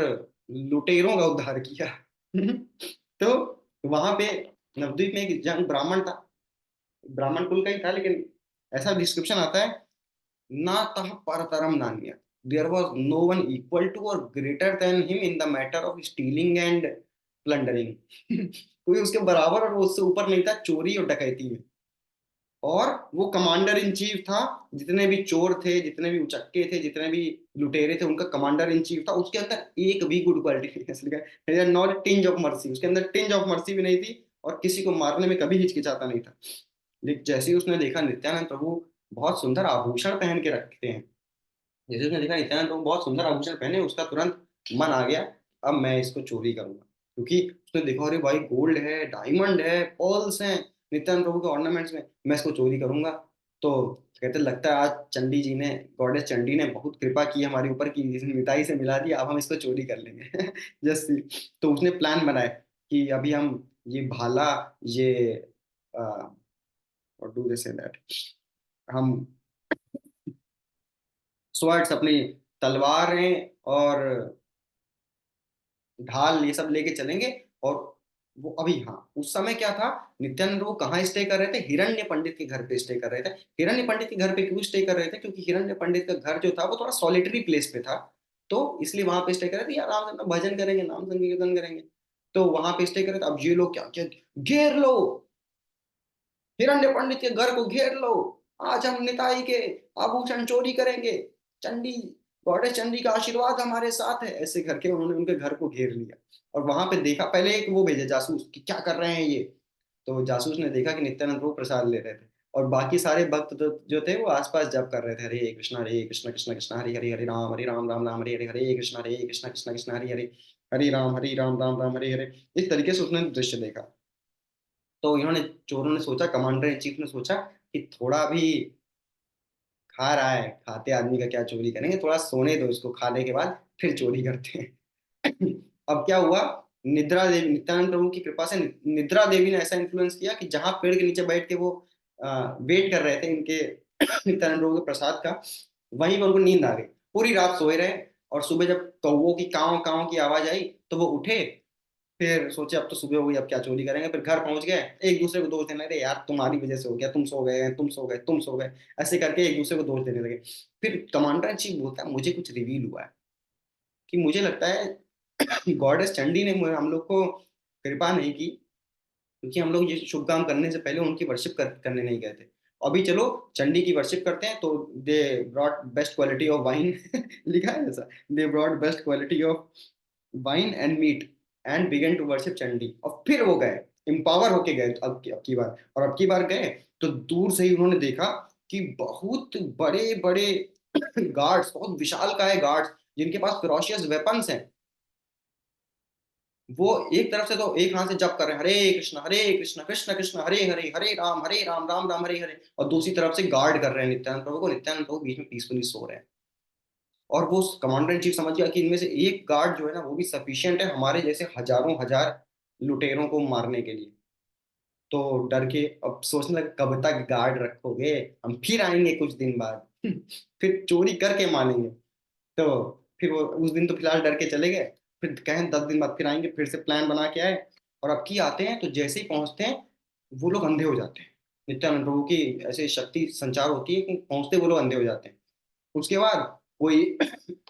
लुटेरों का उद्धार किया। तो वहां पे नवद्वीप में एक जंग ब्राह्मण था, ब्राह्मण कुल का ही था, लेकिन ऐसा डिस्क्रिप्शन आता है, ना तह परतरम नान्य, there was no one equal to और greater than him in the matter of stealing and plundering. कोई उसके बराबर और उससे ऊपर नहीं था चोरी और डकैती में। और वो कमांडर इन चीफ था, जितने भी चोर थे, जितने भी उचक्के थे, जितने भी लुटेरे थे, उनका कमांडर इन चीफ था। उसके अंदर एक भी गुड क्वालिटी नहीं, नॉट टिंज ऑफ मर्सी, उसके अंदर टिंज ऑफ मर्सी भी नहीं थी, और किसी को मारने में कभी हिचकिचाता नहीं था। लेकिन जैसे ही उसने देखा नित्यानंद प्रभु बहुत सुंदर आभूषण पहन के रखते हैं, जैसे उसने देखा नित्यानंद प्रभु बहुत सुंदर आभूषण पहने, उसका तुरंत मन आ गया, अब मैं इसको चोरी करूंगा। क्योंकि उसने देखा अरे भाई गोल्ड है, डायमंड है, पर्ल्स हैं नित्यानंद प्रभु के ऑर्नामेंट्स में, मैं इसको चोरी करूंगा। तो कहते लगता है आज चंडी जी ने, गॉडेस चंडी ने बहुत कृपा की हमारे ऊपर की, इसने मिताई से मिला दिया, अब हम इसको चोरी कर लेंगे। जैसे तो उसने प्लान बनाया कि अभी हम ये भाला, ये और डू दिस एंड दैट, हम स्वर्ड्स, अपनी तलवारें और ढाल ये सब लेके चलेंगे। और वो अभी, हाँ उस समय क्या था, नित्यानंद वो कहाँ स्टे कर रहे थे, हिरण्य पंडित के घर पे स्टे कर रहे थे। हिरण्य पंडित के घर पे क्यों स्टे कर रहे थे, क्योंकि हिरण्य पंडित का घर जो था वो थोड़ा सॉलिटरी प्लेस पे था, तो इसलिए वहां पे स्टे कर रहे थे, यार आराम से अपना भजन करेंगे, नाम संकीर्तन करेंगे। तो वहां पे स्टे कर रहे थे। अब ये लोग क्या क्या, घेर लो, हिरण्य पंडित के घर को घेर लो, आज हम निताई के आभूषण चोरी करेंगे, चंडी, गॉडेस चंडी का आशीर्वाद हमारे साथ है, ऐसे करके उन्होंने उनके घर को घेर लिया। और वहां पे देखा, पहले एक वो भेजे जासूस कि क्या कर रहे हैं ये। तो जासूस ने देखा कि नित्यानंद प्रभु प्रसाद ले रहे थे, और बाकी सारे भक्त जो थे वो आसपास जप कर रहे थे, हरे कृष्ण कृष्ण कृष्ण हरे हरे, हरे राम राम राम हरे हरे, हरे कृष्ण कृष्ण कृष्ण हरे हरे, हरे राम राम राम हरे हरे। इस तरीके से उसने दृश्य देखा। तो इन्होंने, चोरों ने सोचा, कमांडर इन चीफ ने सोचा कि थोड़ा भी खा रहा है, खाते आदमी का क्या चोरी करेंगे, थोड़ा सोने दो इसको, खाने के बाद फिर चोरी करते हैं। अब क्या हुआ, निद्रा देवी, नित्यानंद प्रभु की कृपा से निद्रा देवी ने ऐसा इन्फ्लुएंस किया कि जहां पेड़ के नीचे बैठ के वो वेट कर रहे थे इनके नित्यानंद प्रभु के प्रसाद का, वहीं पर उनको नींद आ गई। पूरी रात सोए रहे, और सुबह जब कौवों की काव काव की आवाज आई तो वो उठे, फिर सोचे अब तो सुबह हो गई, अब क्या चोरी करेंगे। फिर घर पहुंच गए, एक दूसरे को दोष देने लगे, यार तुम्हारी वजह से हो गया, तुम सो गए, तुम सो गए, तुम सो गए, ऐसे करके एक दूसरे को दोष देने लगे। फिर कमांडर इन चीफ बोलता है, मुझे कुछ रिवील हुआ है कि मुझे लगता है गॉडेस चंडी ने हम लोग को कृपा नहीं की, क्योंकि हम लोग ये शुभ काम करने से पहले उनकी वर्शिप करने नहीं गए थे। अभी चलो चंडी की वर्शिप करते हैं, तो they brought best quality of wine लिखा है ऐसा, they brought best quality of wine and meat and began to worship Chandi. और फिर वो गए, एम्पावर होके गए अब की बार। और अब की बार गए तो दूर से ही उन्होंने देखा कि बहुत बड़े बड़े गार्ड्स, बहुत विशालकाय गार्ड्स, जिनके पास फिरोशियस वेपन्स हैं। वो एक तरफ से तो एक हाथ से जप कर रहे हैं, हरे कृष्ण कृष्ण कृष्ण हरे हरे, हरे राम राम राम हरे हरे, और दूसरी तरफ से गार्ड कर रहे हैं नित्यानंद प्रभु को। नित्यानंद प्रभु बीच में पीसफुली सो रहे हैं। और वो कमांडर इन चीफ समझ गया कि इनमें से एक गार्ड जो है ना, वो भी सफिशियंट है हमारे जैसे हजारों हजार लुटेरों को मारने के लिए। तो डर के अब सोचने लगे, कब तक गार्ड रखोगे, हम फिर आएंगे कुछ दिन बाद फिर चोरी करके मानेंगे। तो फिर वो उस दिन तो फिलहाल डर के चले गए। फिर कहें 10 दिन बाद फिर आएंगे, फिर से प्लान बना के आए। और अब की आते हैं तो जैसे ही पहुंचते हैं वो लोग अंधे हो जाते हैं। नित्यानंद प्रभु की ऐसे शक्ति संचार होती है कि पहुंचते वो लोग अंधे हो जाते हैं। उसके बाद कोई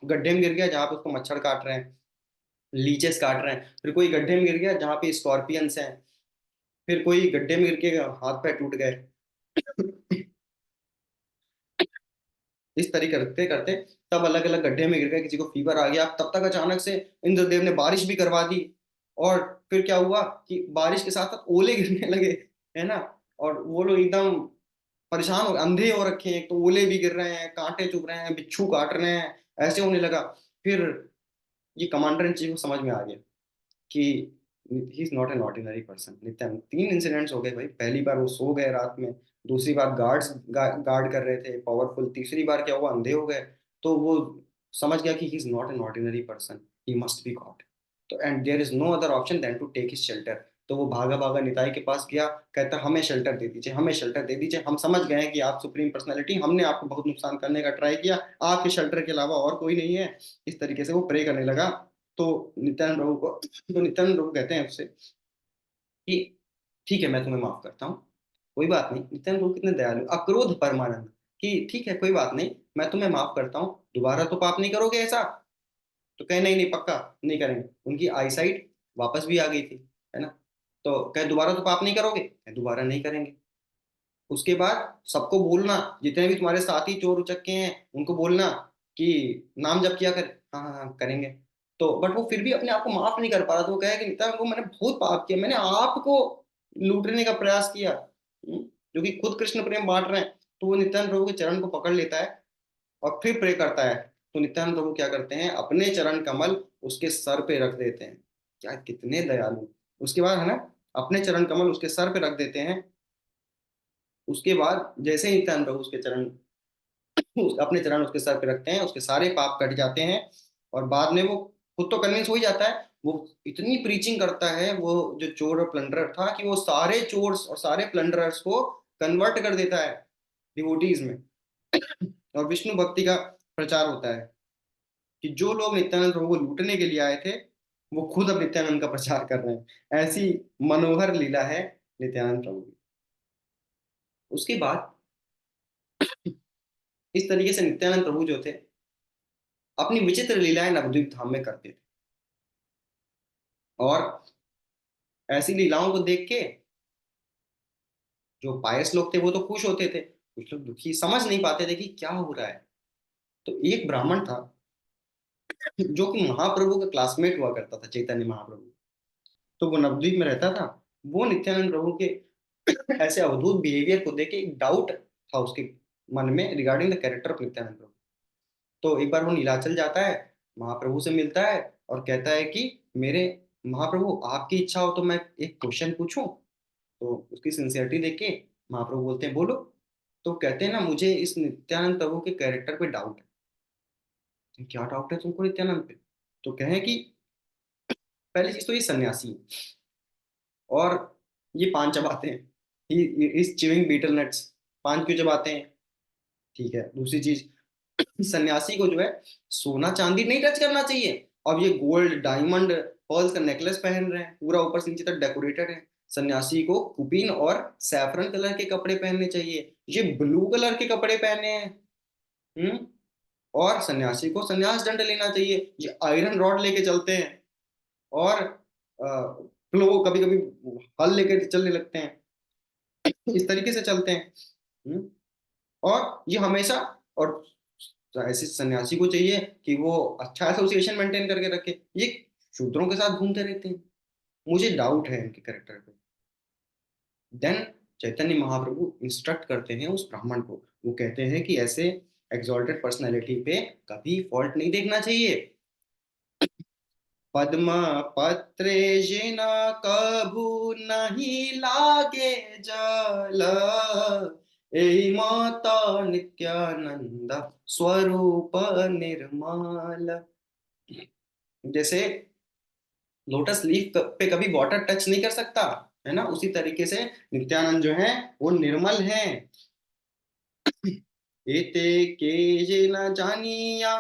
गड्ढे में गिर गया जहां पे उसको मच्छर काट रहे हैं, लीचेस काट रहे हैं। फिर कोई गड्ढे में गिर गया जहाँ पे स्कॉर्पियंस हैं। फिर कोई गड्ढे में गिर के हाथ पैर टूट गए। इस तरीके करते करते तब अलग अलग गड्ढे में गिर गए, किसी को फीवर आ गया। तब तक अचानक से इंद्रदेव ने बारिश भी करवा दी। और फिर क्या हुआ कि बारिश के साथ साथ ओले गिरने लगे, है ना। और वो लोग एकदम परेशान हो, अंधे हो रखे हैं, एक तो ओले भी गिर रहे हैं, कांटे चुभ रहे हैं, बिच्छू काट रहे हैं, ऐसे होने लगा। फिर ये कमांडर इन चीफ को समझ में आ गया कि he is not an ordinary person. Nityanand, 3 incidents हो गए भाई। पहली बार वो सो गए रात में, दूसरी बार गार्ड कर रहे थे पावरफुल, तीसरी बार क्या हुआ, अंधे हो गए। तो वो समझ गया कि he is not an ordinary person, he must be God. तो and there is no other option than to take his shelter. तो वो भागा भागा निताई के पास गया, कहता हमें शेल्टर दे दीजिए, हमें शेल्टर दे दीजिए, हम समझ गए हैं कि आप सुप्रीम पर्सनैलिटी, हमने आपको बहुत नुकसान करने का ट्राई किया, आपके शेल्टर के अलावा और कोई नहीं है। इस तरीके से वो प्रे करने लगा। तो नित्यानंद प्रभु को तो नित्यानंद प्रभु कहते हैं उससे कि ठीक है, मैं तुम्हें माफ करता हूँ, कोई बात नहीं। नित्यानंद प्रभु कितने दयालु, अक्रोध परमानंद, कि ठीक है कोई बात नहीं, मैं तुम्हें माफ करता हूँ, दोबारा तो पाप नहीं करोगे ऐसा। तो कहे नहीं नहीं पक्का नहीं करेंगे। उनकी आईसाइट वापस भी आ गई थी, है ना। तो कहे दोबारा तो पाप नहीं करोगे, कहे दोबारा नहीं करेंगे। उसके बाद सबको बोलना, जितने भी तुम्हारे साथी चोर उचक्के हैं उनको बोलना कि नाम जप किया कर। हाँ हाँ हाँ, करेंगे। तो बट वो फिर भी अपने आप को माफ नहीं कर पा रहा। तो वो कहे कि नित्यानंद को मैंने बहुत पाप किया, मैंने आपको लूटने का प्रयास किया। जो कि खुद कृष्ण प्रेम बांट रहे हैं। तो वो नित्यानंद प्रभु के चरण को पकड़ लेता है और फिर प्रे करता है। तो नित्यानंद प्रभु क्या करते हैं, अपने चरण कमल उसके सर पे रख देते हैं। क्या कितने दयालु। उसके बाद है ना, अपने चरण कमल उसके सर पे रख देते हैं। उसके बाद जैसे ही नित्यानंद प्रभु उसके चरण अपने चरण उसके सर पे रखते हैं, उसके सारे पाप कट जाते हैं। और बाद में वो खुद तो कन्विंस हो ही जाता है। वो इतनी प्रीचिंग करता है वो जो चोर और प्लंडर था, कि वो सारे चोर्स और सारे प्लंडरर्स को कन्वर्ट कर देता है डिवोटीज में। और विष्णु भक्ति का प्रचार होता है कि जो लोग नित्यानंद प्रभु को लूटने के लिए आए थे, वो खुद अब नित्यानंद का प्रचार कर रहे हैं। ऐसी मनोहर लीला है नित्यानंद प्रभु की। उसके बाद इस तरीके से नित्यानंद प्रभु जो थे, अपनी विचित्र लीलाएं नवद्वीप धाम में करते थे। और ऐसी लीलाओं को देख के जो पायस लोग थे वो तो खुश होते थे, कुछ लोग दुखी, समझ नहीं पाते थे कि क्या हो रहा है। तो एक ब्राह्मण था जो कि महाप्रभु का क्लासमेट हुआ करता था, चैतन्य महाप्रभु। तो वो नवद्वीप में रहता था। वो नित्यानंद प्रभु के ऐसे अवधूत बिहेवियर को देख के एक डाउट था उसके मन में regarding the character of Nityananda Prabhu. तो एक बार वो नीलाचल जाता है, महाप्रभु से मिलता है और कहता है कि मेरे महाप्रभु, आपकी इच्छा हो तो मैं एक क्वेश्चन पूछूं। तो उसकी सिंसियरिटी देख के महाप्रभु बोलते हैं बोलो। तो कहते हैं ना, मुझे इस नित्यानंद प्रभु के कैरेक्टर पे डाउट है। क्या डाउट है तुमको नित्यानंद पे? तो कहें कि पहली चीज तो ये सन्यासी है, और ये पान चबाते हैं, इज चिविंग बीटल नट्स। पान क्यों चबाते हैं? ठीक है। दूसरी चीज, सन्यासी को जो है सोना चांदी नहीं टच करना चाहिए। अब ये गोल्ड डायमंड पर्ल्स का नेकलेस पहन रहे हैं, पूरा ऊपर से नीचे तक डेकोरेटेड है। सन्यासी को कुपीन और सैफरन कलर के कपड़े पहनने चाहिए, ये ब्लू कलर के कपड़े पहने हैं। हम्म। और सन्यासी को सन्यास दंड लेना चाहिए, ये आयरन रॉड लेके चलते हैं। और प्लो कभी कभी हल लेके चलने लगते हैं, इस तरीके से चलते हैं। हम्म। और ये हमेशा, और ऐसे सन्यासी को चाहिए कि वो अच्छा एसोसिएशन मेंटेन करके रखे, ये शूद्रों के साथ घूमते रहते हैं। मुझे डाउट है इनके कैरेक्टर पे। देन चैतन्य महाप्रभु इंस्ट्रक्ट करते हैं उस ब्राह्मण को, वो कहते हैं कि ऐसे एग्जॉल्टेड पर्सनैलिटी पे कभी फॉल्ट नहीं देखना चाहिए। पद्म पत्रे जिना कभू नहीं लागे जल, एई माता नित्यानंद स्वरूप निर्मल। जैसे लोटस लीफ पे कभी वाटर टच नहीं कर सकता, है ना, उसी तरीके से नित्यानंद जो है वो निर्मल है। एते के ये न जानिया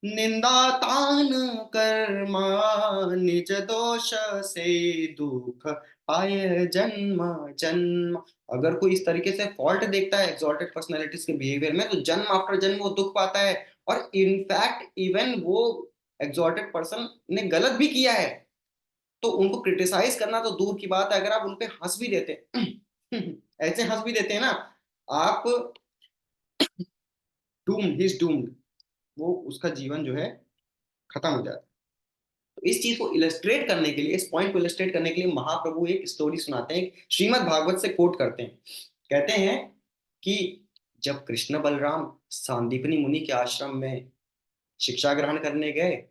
निंदा तान कर्मा, निज दोष से दुख पाए जन्म जन्म। अगर कोई इस तरीके से फॉल्ट देखता है एक्सॉल्टेड पर्सनालिटीज के बिहेवियर में, तो जन्म आफ्टर जन्म वो दुख पाता है। और इनफैक्ट इवन वो एक्सॉल्टेड पर्सन ने गलत भी किया है, तो उनको क्रिटिसाइज करना तो दूर की बात है, अगर आप उनपे हंस भी देते ऐसे हंस भी देते हैं ना आप, डूम्ड, ही इज डूम्ड, वो उसका जीवन जो है खत्म हो जाता है। तो इस चीज को इलस्ट्रेट करने के लिए, इस पॉइंट को इलस्ट्रेट करने के लिए महाप्रभु एक स्टोरी सुनाते हैं, श्रीमद् भागवत से कोट करते हैं। कहते हैं कि जब कृष्ण बलराम सांदीपनी मुनि के आश्रम में शिक्षा ग्रहण करने गए,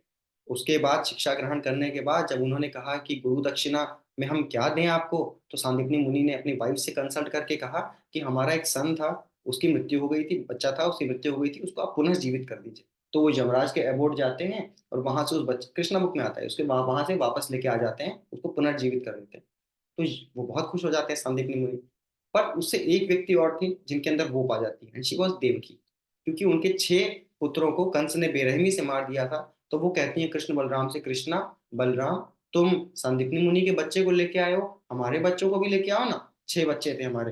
उसके बाद शिक्षा ग्रहण करने के बाद जब उन्होंने कहा कि गुरु दक्षिणा में हम क्या दें आपको, तो सांदीपनी मुनि ने अपनी वाइफ से कंसल्ट करके कहा कि हमारा एक सन था, उसकी मृत्यु हो गई थी, बच्चा था उसकी मृत्यु हो गई थी, उसको आप पुनः जीवित कर दीजिए। तो वो यमराज के अबोर्ड जाते हैं और वहां से उस बच्चे, कृष्णा बुक में आता है, उसके वहां से वापस लेके आ जाते हैं, उसको पुनर्जीवित कर देते हैं। तो वो बहुत खुश हो जाते हैं संदीपनी मुनि। पर उससे एक व्यक्ति और थी जिनके अंदर वो पा जाती है, शी वॉज देवकी। क्योंकि उनके 6 पुत्रों को कंस ने बेरहमी से मार दिया था, तो वो कहती है कृष्ण बलराम से, कृष्णा बलराम, तुम संदीपनी मुनि के बच्चे को लेके आए हो, हमारे बच्चों को भी लेके आओ ना, 6 बच्चे थे हमारे।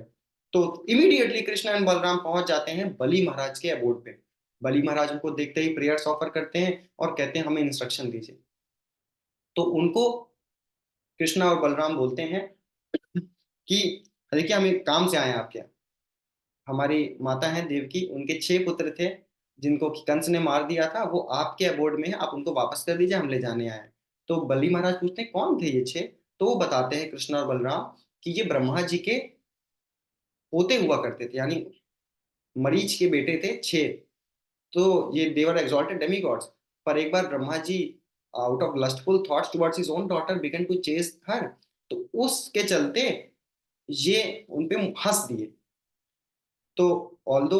तो इमीडिएटली कृष्ण एंड बलराम पहुंच जाते हैं बलि महाराज के अबोर्ड पे। बलि महाराज उनको देखते ही प्रेयर्स ऑफर करते हैं और कहते हैं हमें इंस्ट्रक्शन दीजिए। तो उनको कृष्णा और बलराम बोलते हैं कि देखिए हम एक काम से आए हैं आपके यहाँ। हमारी माता है देवकी, उनके 6 पुत्र थे जिनको कि कंस ने मार दिया था, वो आपके अबोर्ड में है, आप उनको वापस कर दीजिए, हम ले जाने आए हैं। तो बलि महाराज पूछते हैं कौन थे ये 6? तो वो बताते हैं कृष्ण और बलराम कि ये ब्रह्मा जी के पोते हुआ करते थे, यानी मरीच के बेटे थे 6। तो ये देवर एग्जॉल्टेड डेमी गॉड्स। पर एक बार Brahma ji out of lustful thoughts towards his own daughter began to chase her, तो उसके चलते ये उनपे हंस दिए। तो ऑल्दो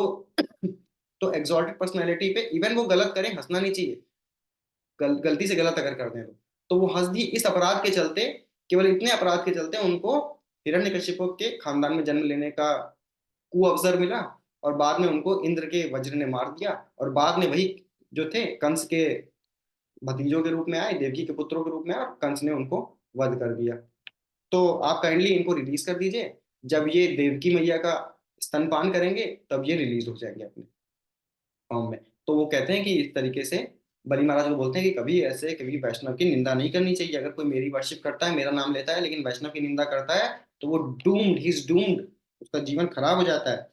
तो एग्जॉल्टेड पर्सनैलिटी पे इवन वो गलत करें हंसना नहीं चाहिए, गलती से गलत अगर कर दें तो वो हंस दिए। इस अपराध के चलते, केवल इतने अपराध के चलते उनको हिरण्यकशिपु के खानदान में जन्म लेने का कुअवसर मिला, और बाद में उनको इंद्र के वज्र ने मार दिया, और बाद में वही जो थे कंस के भतीजों के रूप में आए, देवकी के पुत्रों के रूप में आए, और कंस ने उनको वध कर दिया। तो आप काइंडली इनको रिलीज कर दीजिए, जब ये देवकी मैया का स्तनपान करेंगे तब ये रिलीज हो जाएंगे अपने फॉर्म में। तो वो कहते हैं कि इस तरीके से बलि महाराज को बोलते हैं कि कभी ऐसे कभी वैष्णव की निंदा नहीं करनी चाहिए। अगर कोई मेरी वर्शिप करता है, मेरा नाम लेता है, लेकिन वैष्णव की निंदा करता है, तो वो डूम्ड, ही इज डूम्ड, उसका जीवन खराब हो जाता है।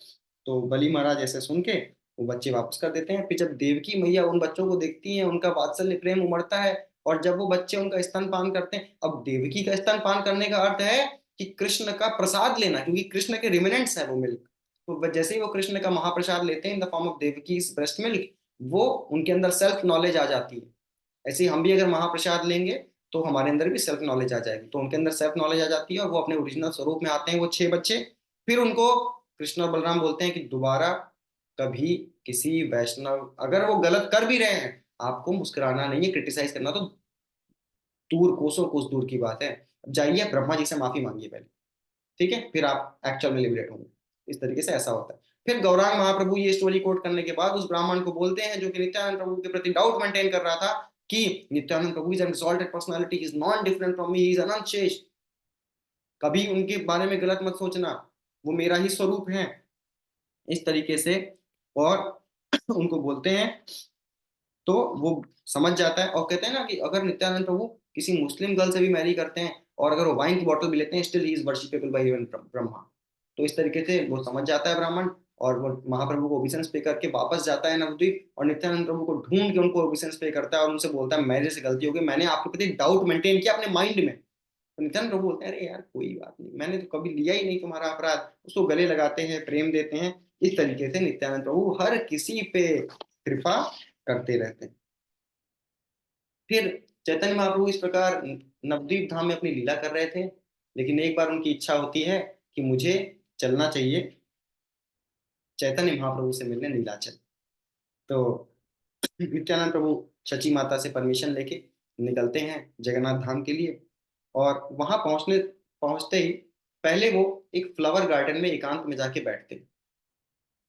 तो बलि महाराज ऐसे सुन के वो बच्चे वापस कर देते हैं। फिर जब देवकी मैया उन बच्चों को देखती हैं, उनका वात्सल्य प्रेम उमड़ता है, और जब वो बच्चे उनका स्तनपान करते हैं, अब देवकी का स्तनपान करने का अर्थ है कि कृष्ण का प्रसाद लेना, क्योंकि कृष्ण के रिमेनेंट्स है वो मिल्क। तो जैसे ही वो कृष्ण का महाप्रसाद लेते हैं in the form of Devaki breast milk, वो उनके अंदर सेल्फ नॉलेज आ जाती है। ऐसे ही हम भी अगर महाप्रसाद लेंगे तो हमारे अंदर भी सेल्फ नॉलेज आ जाएगी, तो उनके अंदर सेल्फ नॉलेज आ जाती है और वो अपने ओरिजिनल स्वरूप में आते हैं वो 6 बच्चे। फिर उनको कृष्ण और बलराम बोलते हैं कि दोबारा कभी किसी वैष्णव, अगर वो गलत कर भी रहे हैं, आपको मुस्कुराना नहीं है, क्रिटिसाइज करना तो दूर, कोसों कोस दूर की बात है। अब जाइए ब्रह्मा जी से माफी मांगिए पहले, ठीक है, फिर आप एक्चुअल में लिबरेट होंगे। इस तरीके से ऐसा होता है। फिर गौरांग महाप्रभु ये स्टोरी कोट करने के बाद उस ब्राह्मण को बोलते हैं जो कि नित्यानंद प्रभु के प्रति डाउट मेंटेन कर रहा था कि Nityananda Prabhu is an exalted personality, is not different from me, is Anant Shesh. कभी उनके बारे में गलत मत सोचना, वो मेरा ही स्वरूप है, इस तरीके से। और उनको बोलते हैं, तो वो समझ जाता है। और कहते हैं ना कि अगर नित्यानंद प्रभु किसी मुस्लिम गर्ल से भी मैरी करते हैं और अगर वो वाइन की बोतल भी लेते हैं, still he is worshipable by even Brahma. तो इस तरीके से वो समझ जाता है ब्राह्मण, और वो महाप्रभु को ओबिसेंस पे करके वापस जाता है नवद्वीप, और नित्यानंद प्रभु को ढूंढ के उनको ओबिसेंस पे करता है और उनसे बोलता है मेरे से गलती हो गई, मैंने आपके प्रति डाउट मेंटेन किया अपने माइंड में। तो नित्यानंद प्रभु बोलते हैं अरे यार कोई बात नहीं, मैंने तो कभी लिया ही नहीं तुम्हारा अपराध। उसको गले लगाते हैं, प्रेम देते हैं। इस तरीके से नित्यानंद प्रभु हर किसी पे कृपा करते रहते हैं। फिर चैतन्य महाप्रभु इस प्रकार नवद्वीप धाम में अपनी लीला कर रहे थे, लेकिन एक बार उनकी इच्छा होती है कि मुझे चलना चाहिए चैतन्य महाप्रभु से मिलने नीलाचल। तो नित्यानंद प्रभु शची माता से परमिशन लेके निकलते हैं जगन्नाथ धाम के लिए। और वहां पहुंचते ही पहले वो एक फ्लावर गार्डन में एकांत में जाके बैठते हैं,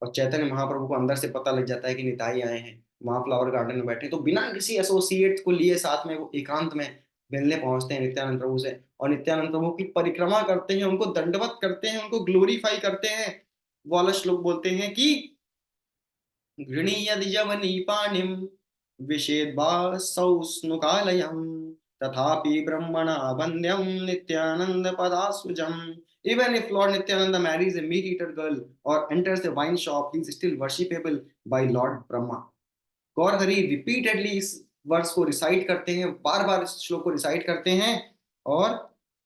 और चैतन्य महाप्रभु को अंदर से पता लग जाता है कि निताई आए हैं, वहां फ्लावर गार्डन में बैठे। तो बिना किसी एसोसिएट को लिए साथ में वो एकांत में मिलने पहुंचते हैं नित्यानंद प्रभु से, और नित्यानंद प्रभु की परिक्रमा करते हैं, उनको दंडवत करते हैं, उनको ग्लोरीफाई करते हैं। वो वाला श्लोक बोलते हैं कि गृणीयदि यवनी पाणिम विषेद्वासौ स्नुकालयम् तथापि ब्रह्मणा वन्द्यं Nityanand पदासुजम्। Even if Lord Nityananda marries a meat eater girl or enters a wine shop, he is still worshipable by Lord Brahma. Gaur Hari repeatedly इस वर्ष को रिसाइट करते हैं, बार बार इस श्लोक को रिसाइट करते हैं, और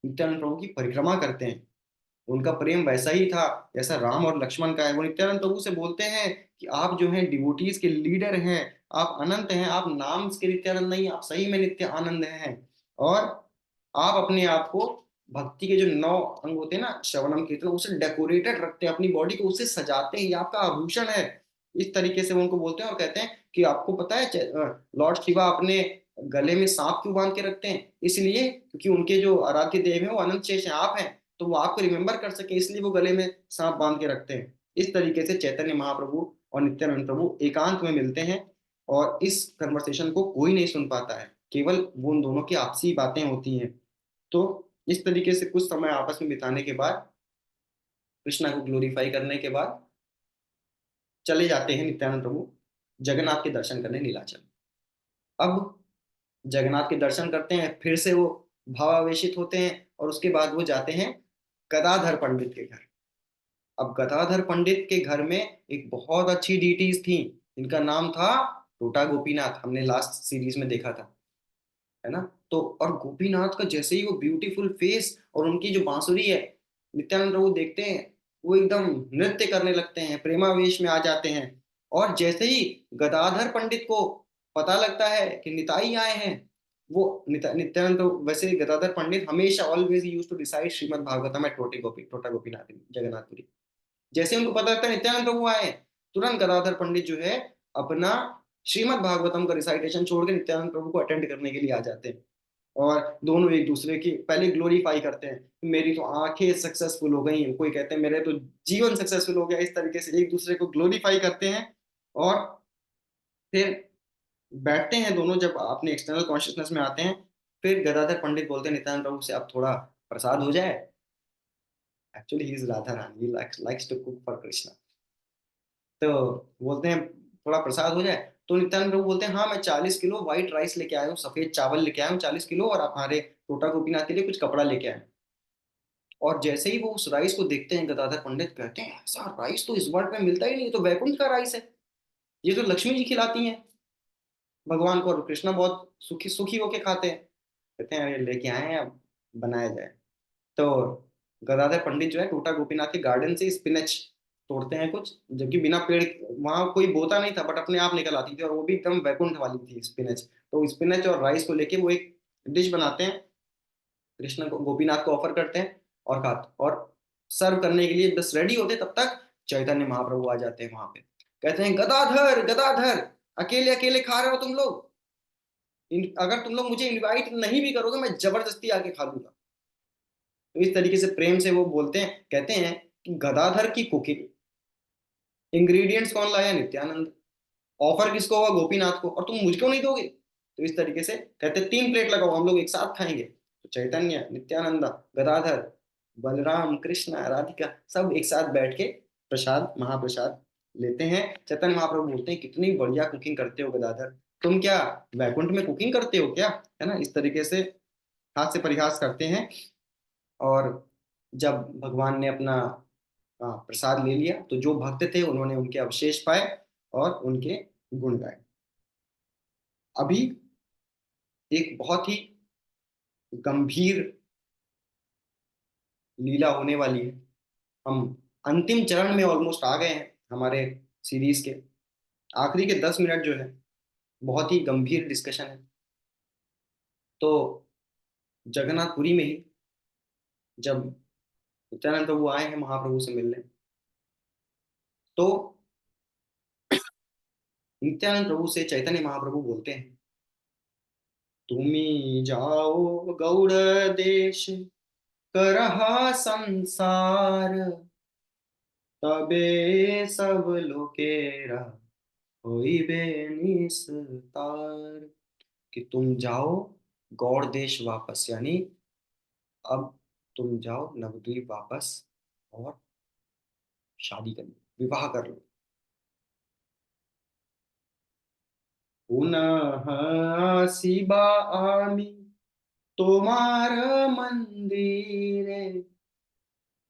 नित्यानंद प्रभु की परिक्रमा करते हैं। उनका प्रेम वैसा ही था जैसा राम और लक्ष्मण का है। वो नित्यानंद प्रभु से बोलते हैं कि आप जो हैं डिवोटीज के लीडर हैं, आप अनंत हैं, आप नाम के नित्यानंद नहीं, आप सही में नित्य आनंद हैं। और आप अपने आप को भक्ति के जो 9 अंग होते हैं ना, श्रवणम कीर्तन, उसे डेकोरेटेड रखते हैं, अपनी बॉडी को उससे सजाते हैं, ये आपका आभूषण है। इस तरीके से वो उनको बोलते हैं, और कहते हैं कि आपको पता है लॉर्ड शिवा अपने गले में सांप क्यों बांध के रखते हैं? इसलिए क्योंकि उनके जो आराध्य देव है वो अनंत शेष हैं, आप हैं, तो वो आपको रिमेम्बर कर सके, इसलिए वो गले में सांप बांध के रखते हैं। इस तरीके से चैतन्य महाप्रभु और नित्यानंद प्रभु एकांत में मिलते हैं, और इस कन्वर्सेशन को कोई नहीं सुन पाता है, केवल वो उन दोनों की आपसी बातें होती हैं। तो इस तरीके से कुछ समय आपस में बिताने के बाद, कृष्णा को ग्लोरीफाई करने के बाद, चले जाते हैं नित्यानंद प्रभु जगन्नाथ के दर्शन करने नीलाचल। अब जगन्नाथ के दर्शन करते हैं, फिर से वो भावावेशित होते हैं, और उसके बाद वो जाते हैं गदाधर पंडित के घर। अब गदाधर पंडित के घर में एक बहुत अच्छी डीटीज थी, इनका नाम था टोटा गोपीनाथ, हमने लास्ट सीरीज में देखा था, है ना। तो और गोपीनाथ का जैसे ही वो ब्यूटीफुल फेस और उनकी जो बांसुरी है, नित्यानंद प्रभु देखते हैं, वो एकदम नृत्य करने लगते हैं, प्रेमावेश में आ जाते हैं। और जैसे ही गदाधर पंडित को पता लगता है कि निताई आए हैं, वो नित्यानंद प्रभु, वैसे गदाधर पंडित हमेशा always use to decide Shrimad Bhagavatam at Tota Gopinath Jagannathpuri. जैसे उनको पता लगता है नित्यानंद प्रभु आए, तुरंत गदाधर पंडित जो है अपना श्रीमद् भागवतम का रिसाइटेशन छोड़ के नित्यानंद प्रभु को अटेंड करने के लिए आ जाते हैं, और दोनों एक दूसरे की पहले ग्लोरीफाई करते हैं। मेरी तो आंखें सक्सेसफुल हो गई, कोई कहते हैं मेरे तो जीवन सक्सेसफुल हो गया, इस तरीके से एक दूसरे को ग्लोरीफाई करते हैं। और फिर बैठते हैं दोनों, जब अपने एक्सटर्नल कॉन्शियसनेस में आते हैं, फिर गदाधर पंडित बोलते हैं नित्यानंद प्रभु से अब थोड़ा प्रसाद हो जाए। Actually he is Radha Rani, likes to cook for Krishna. तो बोलते हैं थोड़ा प्रसाद हो जाए। तो नित्यानंद प्रभु बोलते हैं हाँ मैं 40 किलो व्हाइट राइस लेके आया हूँ, सफेद चावल लेके आया हूँ 40 किलो, और हमारे टोटा गोपीनाथ के लिए कुछ कपड़ा लेके आए। और जैसे ही वो उस राइस को देखते हैं, गदाधर पंडित कहते हैं ऐसा राइस तो इस वर्ल्ड में मिलता ही नहीं, ये तो वैकुंठ का राइस है, ये तो लक्ष्मी जी खिलाती हैं भगवान को, और कृष्णा बहुत सुखी सुखी होके खाते हैं। कहते हैं अरे लेके आए हैं, अब बनाया जाए। तो गदाधर पंडित जो है टोटा गोपीनाथ के गार्डन से स्पिनच तोड़ते हैं कुछ, जबकि बिना पेड़, वहां कोई बोता नहीं था, बट अपने आप निकल आती थी, और वो भी एकदम वैकुंठ वाली थी स्पिनच। तो स्पिनच और राइस को लेके वो एक डिश बनाते हैं, कृष्ण को गोपीनाथ को ऑफर करते हैं, और खाते, और सर्व करने के लिए बस रेडी होते तब तक चैतन्य महाप्रभु आ जाते हैं वहां पे। कहते हैं गदाधर गदाधर, अकेले अकेले खा रहे हो तुम लोग, अगर तुम लोग मुझे इनवाइट नहीं भी करोगे मैं जबरदस्ती आके खा लूंगा। तो इस तरीके से प्रेम से वो बोलते हैं, कहते हैं कि गदाधर की कुकिंग, इंग्रेडिएंट्स कौन लाया? नित्यानंद। ऑफर किसको हुआ? गोपीनाथ को, और तुम मुझको नहीं दोगे? तो इस तरीके से कहते 3 प्लेट लगाओ, हम लोग एक साथ खाएंगे। तो चैतन्य, नित्यानंदा, गदाधर, बलराम, कृष्ण, राधिका सब एक साथ बैठ के प्रसाद, महाप्रसाद लेते हैं। चैतन्य महाप्रभु बोलते हैं कितनी बढ़िया कुकिंग करते हो गदाधर, तुम क्या वैकुंठ में कुकिंग करते हो क्या, है ना, इस तरीके से हाथ से परिहास करते हैं। और जब भगवान ने अपना प्रसाद ले लिया तो जो भक्त थे उन्होंने उनके अवशेष पाए और उनके गुण गाए। अभी एक बहुत ही गंभीर लीला होने वाली है। हम अंतिम चरण में ऑलमोस्ट आ गए हैं हमारे सीरीज के। आखिरी के 10 मिनट जो है बहुत ही गंभीर डिस्कशन है। तो जगन्नाथपुरी में ही जब नित्यानंद प्रभु आए हैं महाप्रभु से मिलने, तो नित्यानंद प्रभु से चैतन्य महाप्रभु बोलते हैं, तुम्ही जाओ गौड़ देश करहा संसार, तबे सब लोकेरा होइबे निस्तार। कि तुम जाओ गौड़ देश वापस, यानी अब तुम जाओ नवद्वीप वापस और शादी कर लो, विवाह कर लो। पुनः शिबा आमी তোমার মন্দিরে,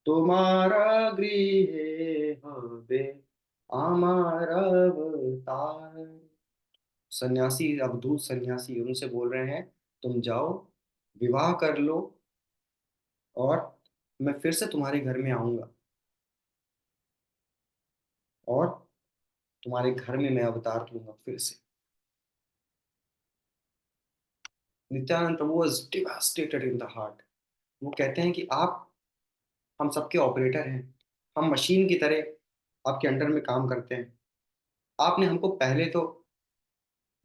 তোমার গৃহে হবে আমার अवतार। सन्यासी, अवधूत सन्यासी उनसे बोल रहे हैं तुम जाओ विवाह कर लो और मैं फिर से तुम्हारे घर में आऊंगा और तुम्हारे घर में मैं अवतार लूंगा फिर से। नित्यानंद प्रभु was devastated in the heart। वो कहते हैं कि आप हम सबके ऑपरेटर हैं, हम मशीन की तरह आपके अंडर में काम करते हैं। आपने हमको पहले तो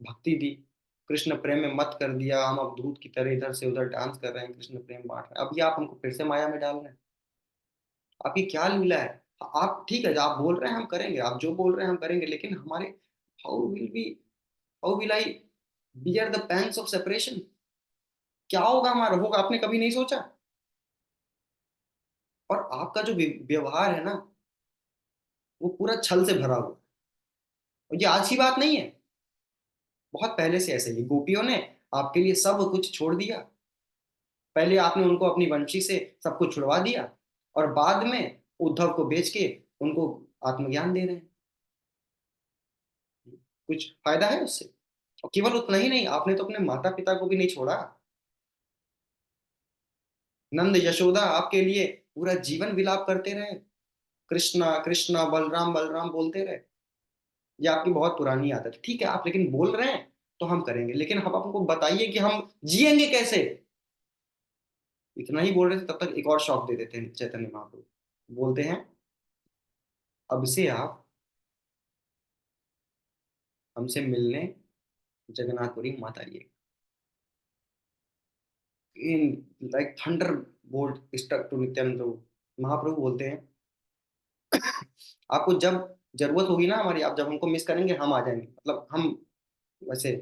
भक्ति दी, कृष्ण प्रेम में मत कर दिया, हम अब दूध की तरह इधर से उधर डांस कर रहे हैं, कृष्ण प्रेम बांट रहे हैं, अभी आप हमको फिर से माया में डाल रहे हैं। आपकी क्या लीला है? आप ठीक है, आप बोल रहे हैं हम करेंगे, आप जो बोल रहे हैं हम करेंगे, लेकिन हमारे how will be, how will I bear the pains of separation? क्या होगा हमारा, होगा आपने कभी नहीं सोचा? और आपका जो व्यवहार है ना वो पूरा छल से भरा हुआ है। और ये आज की बात नहीं है, बहुत पहले से ऐसे ही गोपियों ने आपके लिए सब कुछ छोड़ दिया। पहले आपने उनको अपनी वंशी से सब कुछ छुड़वा दिया और बाद में उद्धव को बेच के उनको आत्मज्ञान दे रहे हैं। कुछ फायदा है उससे? और केवल उतना ही नहीं, आपने तो अपने माता पिता को भी नहीं छोड़ा। नंद यशोदा आपके लिए पूरा जीवन विलाप करते रहे, कृष्णा कृष्णा बलराम बलराम बोलते रहे। ये आपकी बहुत पुरानी आदत है, ठीक है, आप लेकिन बोल रहे हैं तो हम करेंगे, लेकिन आप हमको बताइए कि हम जिएंगे कैसे। इतना ही बोल रहे थे तब तक एक और शौक दे देते हैं चैतन्य महाप्रभु। बोलते हैं अब से आप हमसे मिलने जगन्नाथपुरी मत आइए। In like thunderbolt struck to Nityananda Prabhu. Mahaprabhu बोलते हैं आपको जब जरूरत होगी ना हमारी, आप जब हमको मिस करेंगे हम आ जाएंगे, मतलब हम वैसे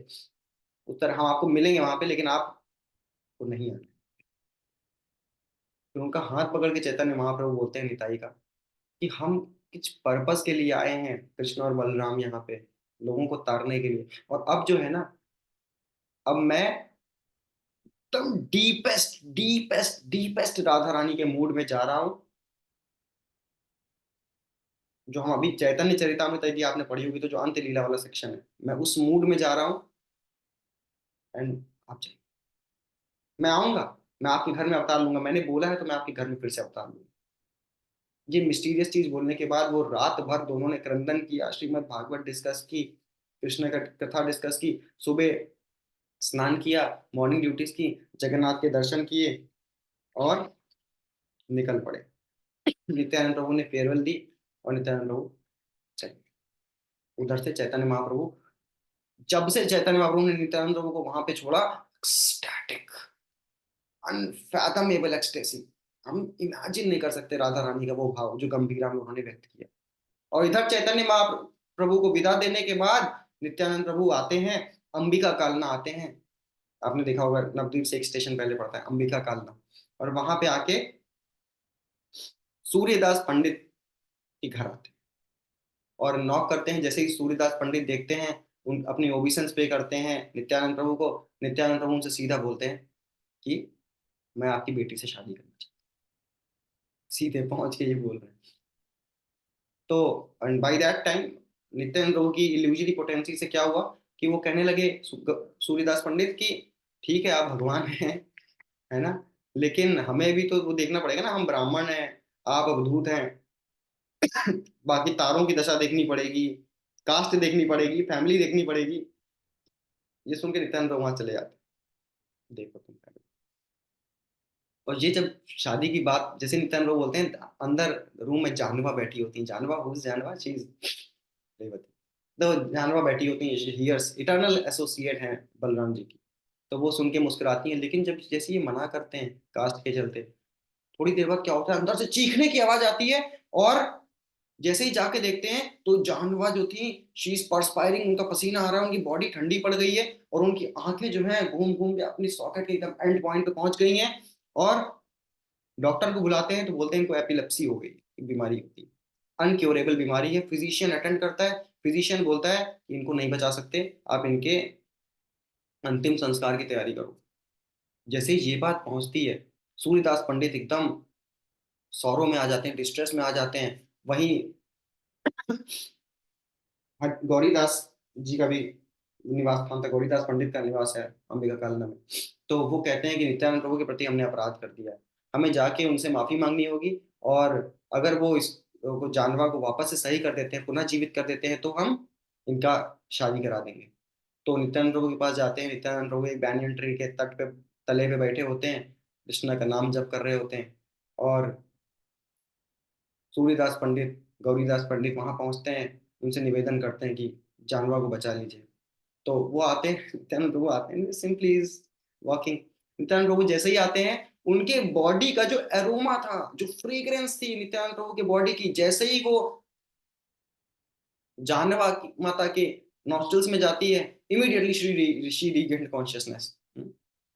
उत्तर हम आपको मिलेंगे वहां पे, लेकिन आपको नहीं आना। फिर उनका हाथ पकड़ के चैतन्य महाप्रभु बोलते हैं निताई का कि हम किस पर्पस के लिए आए हैं, कृष्ण और बलराम यहाँ पे लोगों को तारने के लिए। और अब जो है ना, अब मैं एकदम deepest deepest deepest Radha Rani के मूड में जा रहा हूँ। जो हम अभी चैतन्य चरितामृत यदि आपने पढ़ी होगी तो जो अंत्य लीला वाला सेक्शन है, मैं उस मूड में जा रहा हूँ। एंड आप चाहिए, मैं आऊंगा, मैं आपके घर में अवतार लूंगा, मैंने बोला है तो मैं आपके घर में फिर से अवतार लूंगा। ये मिस्टीरियस चीज बोलने के बाद वो रात भर दोनों ने क्रंदन किया, श्रीमद् भागवत डिस्कस की, कृष्ण का कथा डिस्कस की, सुबह स्नान किया, मॉर्निंग ड्यूटीज की, जगन्नाथ के दर्शन किए और निकल पड़े। नित्यानंद प्रभु ने फेयरवेल दी और नित्यानंद प्रभु चले। उधर से चैतन्य महाप्रभु, जब से चैतन्य महाप्रभु ने नित्यानंद प्रभु को वहां पे छोड़ा, स्टैटिक अनफैथमेबल एक्सटेसी, हम इमेजिन नहीं कर सकते राधा रानी का वो भाव जो गंभीरा में उन्होंने व्यक्त किया। और इधर चैतन्य महाप्रभु को विदा देने के बाद नित्यानंद प्रभु आते हैं अंबिका कालना आते हैं। आपने देखा होगा नवद्वीप से एक स्टेशन पहले पड़ता है अंबिका कालना, और वहां पे आके सूर्यदास पंडित के घर आते हैं और नॉक करते हैं। जैसे ही सूर्यदास पंडित देखते हैं, उन अपनी ओबिशंस पे करते हैं नित्यानंद प्रभु को। नित्यानंद प्रभु उनसे सीधा बोलते हैं कि मैं आपकी बेटी से शादी करना चाहता हूँ। सीधे पहुंच के ये बोल रहे हैं। तो बाय दैट टाइम नित्यानंद प्रभु की इल्यूजरी पोटेंसी से क्या हुआ कि वो कहने लगे सूर्यदास पंडित की ठीक है आप भगवान हैं, है ना, लेकिन हमें भी तो वो देखना पड़ेगा ना, हम ब्राह्मण हैं, आप अवधूत हैं, बाकी तारों की दशा देखनी पड़ेगी, कास्ट देखनी पड़ेगी, फैमिली देखनी पड़ेगी। ये सुन के नित्यानंद प्रभु वहां चले जाते हैं, देखो तुम। और ये जब शादी की बात, जैसे नित्यानंद प्रभु बोलते हैं, अंदर रूम में जानवा बैठी होती है। जानवा, हुज जानवा, शी इज रेवती। तो जानवा बैठी होती है, हियर्स, इटर्नल एसोसिएट हैं बलराम जी की। तो वो सुन के मुस्कुराती हैं, लेकिन जब जैसे ये मना करते हैं कास्ट के चलते, थोड़ी देर बाद क्या होता है, अंदर से चीखने की आवाज आती है। और जैसे ही जाके देखते हैं तो जानवा जो थी, शी इज परस्पायरिंग, उनका पसीना आ रहा है, उनकी बॉडी ठंडी पड़ गई है, और उनकी आंखें जो है घूम घूम के अपनी सॉकेट के एकदम एंड पॉइंट पे पहुंच गई हैं। और डॉक्टर को बुलाते हैं तो बोलते हैं इनको एपिलेप्सी हो गई, एक बीमारी होती है, अनक्योरेबल बीमारी है। फिजिशियन अटेंड करता है, फिजिशियन बोलता है कि इनको नहीं बचा सकते, आप इनके अंतिम संस्कार की तैयारी करो। जैसे ही ये बात पहुंचती है, सूर्यदास पंडित एकदम सौरों में आ जाते हैं, डिस्ट्रेस में आ जाते हैं। वहीं गौरीदास जी का भी निवास स्थान था, गौरीदास पंडित का निवास है अंबिका कालना में। तो वो कहते हैं कि नित्यानंद प्रभु के प्रति हमने अपराध कर दिया है, हमें जाके उनसे माफी मांगनी होगी, और अगर वो इस को जानवा को वापस से सही कर देते हैं, पुनः जीवित कर देते हैं, तो हम इनका शादी करा देंगे। तो नित्यानंद प्रभु के पास जाते हैं। नित्यानंद प्रभु एक बैंyan ट्री के तट पे, तले पे बैठे होते हैं, कृष्णा का नाम जप कर रहे होते हैं। और सूर्यदास पंडित, गौरीदास पंडित वहां पहुंचते हैं, उनसे निवेदन करते हैं कि जानवा को बचा लीजिए। तो वो आते हैं, नित्यानंद प्रभु आते हैं, सिंपली इज वॉकिंग। नित्यानंद प्रभु जैसे ही आते हैं, उनके बॉडी का जो एरोमा था, जो फ्रेग्रेंस थी नित्यानंद प्रभु के बॉडी की, जैसे ही वो जानवा माता के नॉस्ट्रल्स में जाती है, इमीडिएटली श्री रीगेन्ड कॉन्शियसनेस।